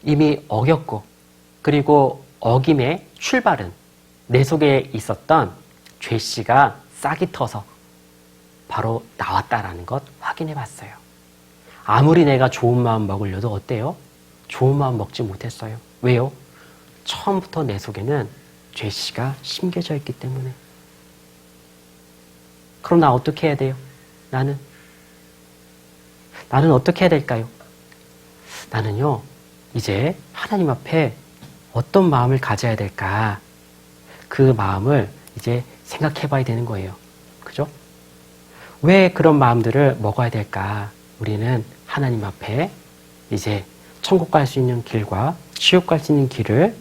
이미 어겼고, 그리고 어김의 출발은 내 속에 있었던 죄씨가 싹이 터서 바로 나왔다라는 것 확인해 봤어요. 아무리 내가 좋은 마음 먹으려도 어때요? 좋은 마음 먹지 못했어요. 왜요? 처음부터 내 속에는 죄씨가 심겨져 있기 때문에. 그럼 나 어떻게 해야 돼요? 나는 어떻게 해야 될까요? 나는요, 이제 하나님 앞에 어떤 마음을 가져야 될까? 그 마음을 이제 생각해 봐야 되는 거예요. 그죠? 왜 그런 마음들을 먹어야 될까? 우리는 하나님 앞에 이제 천국 갈 수 있는 길과 지옥 갈 수 있는 길을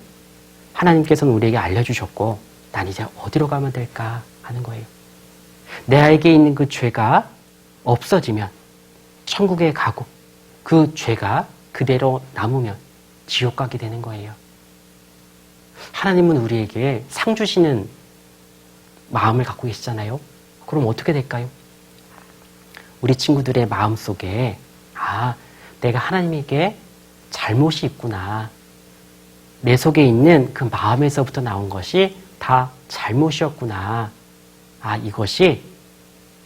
하나님께서는 우리에게 알려주셨고, 난 이제 어디로 가면 될까 하는 거예요. 내게 있는 그 죄가 없어지면 천국에 가고, 그 죄가 그대로 남으면 지옥 가게 되는 거예요. 하나님은 우리에게 상 주시는 마음을 갖고 계시잖아요. 그럼 어떻게 될까요? 우리 친구들의 마음 속에, 내가 하나님에게 잘못이 있구나. 내 속에 있는 그 마음에서부터 나온 것이 다 잘못이었구나. 이것이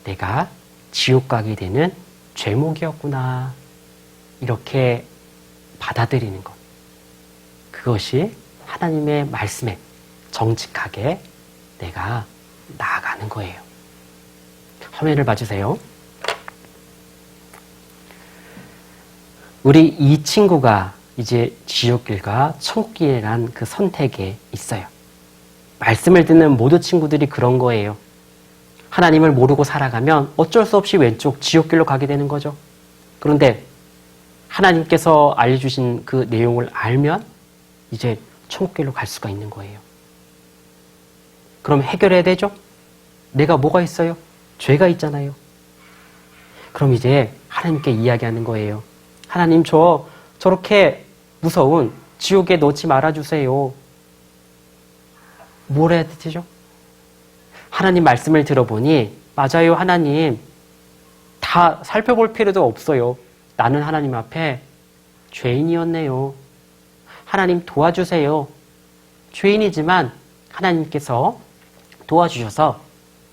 내가 지옥 가게 되는 죄목이었구나. 이렇게 받아들이는 것. 그것이 하나님의 말씀에 정직하게 내가 나아가는 거예요. 화면을 봐주세요. 우리 이 친구가 이제 지옥길과 천국길이란 그 선택에 있어요. 말씀을 듣는 모든 친구들이 그런 거예요. 하나님을 모르고 살아가면 어쩔 수 없이 왼쪽 지옥길로 가게 되는 거죠. 그런데 하나님께서 알려주신 그 내용을 알면 이제 천국길로 갈 수가 있는 거예요. 그럼 해결해야 되죠? 내가 뭐가 있어요? 죄가 있잖아요. 그럼 이제 하나님께 이야기하는 거예요. 하나님, 저렇게 무서운 지옥에 넣지 말아주세요. 뭘 해야 되죠? 하나님 말씀을 들어보니, 맞아요, 하나님. 다 살펴볼 필요도 없어요. 나는 하나님 앞에 죄인이었네요. 하나님 도와주세요. 죄인이지만 하나님께서 도와주셔서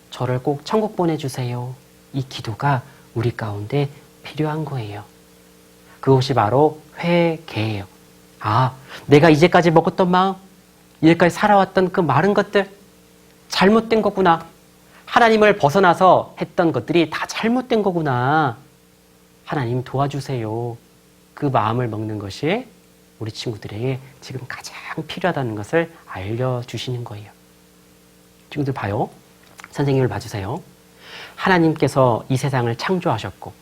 저를 꼭 천국 보내주세요. 이 기도가 우리 가운데 필요한 거예요. 그것이 바로 회개예요. 내가 이제까지 먹었던 마음, 이제까지 살아왔던 그 마른 것들, 잘못된 거구나. 하나님을 벗어나서 했던 것들이 다 잘못된 거구나. 하나님 도와주세요. 그 마음을 먹는 것이 우리 친구들에게 지금 가장 필요하다는 것을 알려주시는 거예요. 친구들 봐요. 선생님을 봐주세요. 하나님께서 이 세상을 창조하셨고,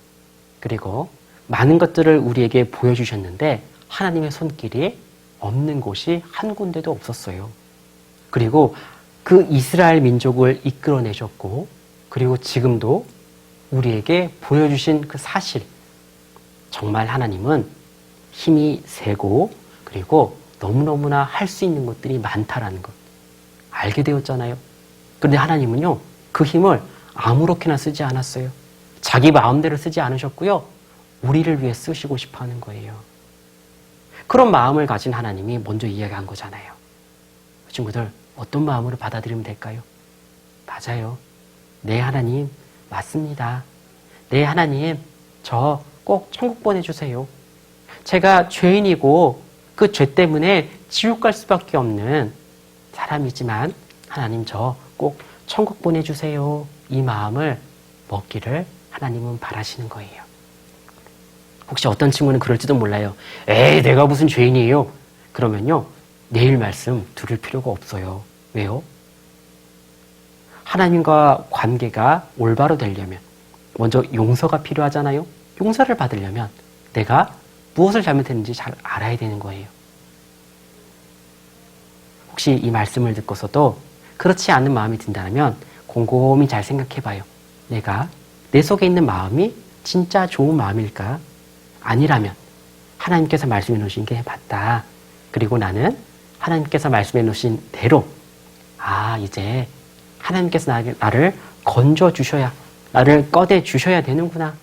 그리고 많은 것들을 우리에게 보여주셨는데 하나님의 손길이 없는 곳이 한 군데도 없었어요. 그리고 그 이스라엘 민족을 이끌어내셨고, 그리고 지금도 우리에게 보여주신 그 사실, 정말 하나님은 힘이 세고 그리고 너무너무나 할 수 있는 것들이 많다라는 것 알게 되었잖아요. 그런데 하나님은요, 그 힘을 아무렇게나 쓰지 않았어요. 자기 마음대로 쓰지 않으셨고요, 우리를 위해 쓰시고 싶어 하는 거예요. 그런 마음을 가진 하나님이 먼저 이야기한 거잖아요. 친구들, 어떤 마음으로 받아들이면 될까요? 맞아요. 네, 하나님, 맞습니다. 네, 하나님, 저 꼭 천국 보내주세요. 제가 죄인이고 그 죄 때문에 지옥 갈 수밖에 없는 사람이지만 하나님, 저 꼭 천국 보내주세요. 이 마음을 먹기를 하나님은 바라시는 거예요. 혹시 어떤 친구는 그럴지도 몰라요. 에이, 내가 무슨 죄인이에요? 그러면요, 내일 말씀 들을 필요가 없어요. 왜요? 하나님과 관계가 올바로 되려면 먼저 용서가 필요하잖아요. 용서를 받으려면 내가 무엇을 잘못했는지 잘 알아야 되는 거예요. 혹시 이 말씀을 듣고서도 그렇지 않은 마음이 든다면 곰곰이 잘 생각해봐요. 내가 내 속에 있는 마음이 진짜 좋은 마음일까? 아니라면 하나님께서 말씀해 놓으신 게 맞다. 그리고 나는 하나님께서 말씀해 놓으신 대로 이제 하나님께서 나를 건져 주셔야, 나를 꺼내 주셔야 되는구나.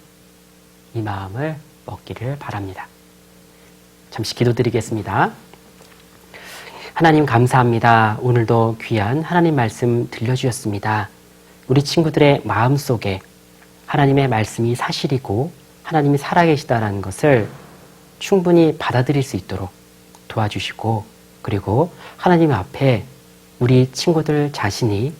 이 마음을 먹기를 바랍니다. 잠시 기도드리겠습니다. 하나님 감사합니다. 오늘도 귀한 하나님 말씀 들려주셨습니다. 우리 친구들의 마음속에 하나님의 말씀이 사실이고 하나님이 살아계시다라는 것을 충분히 받아들일 수 있도록 도와주시고, 그리고 하나님 앞에 우리 친구들 자신이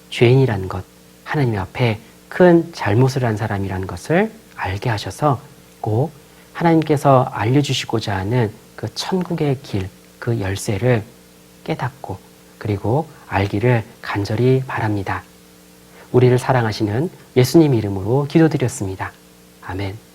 죄인이라는 것, 하나님 앞에 큰 잘못을 한 사람이라는 것을 알게 하셔서 꼭 하나님께서 알려주시고자 하는 그 천국의 길, 그 열쇠를 깨닫고 그리고 알기를 간절히 바랍니다. 우리를 사랑하시는 예수님 이름으로 기도드렸습니다. 아멘.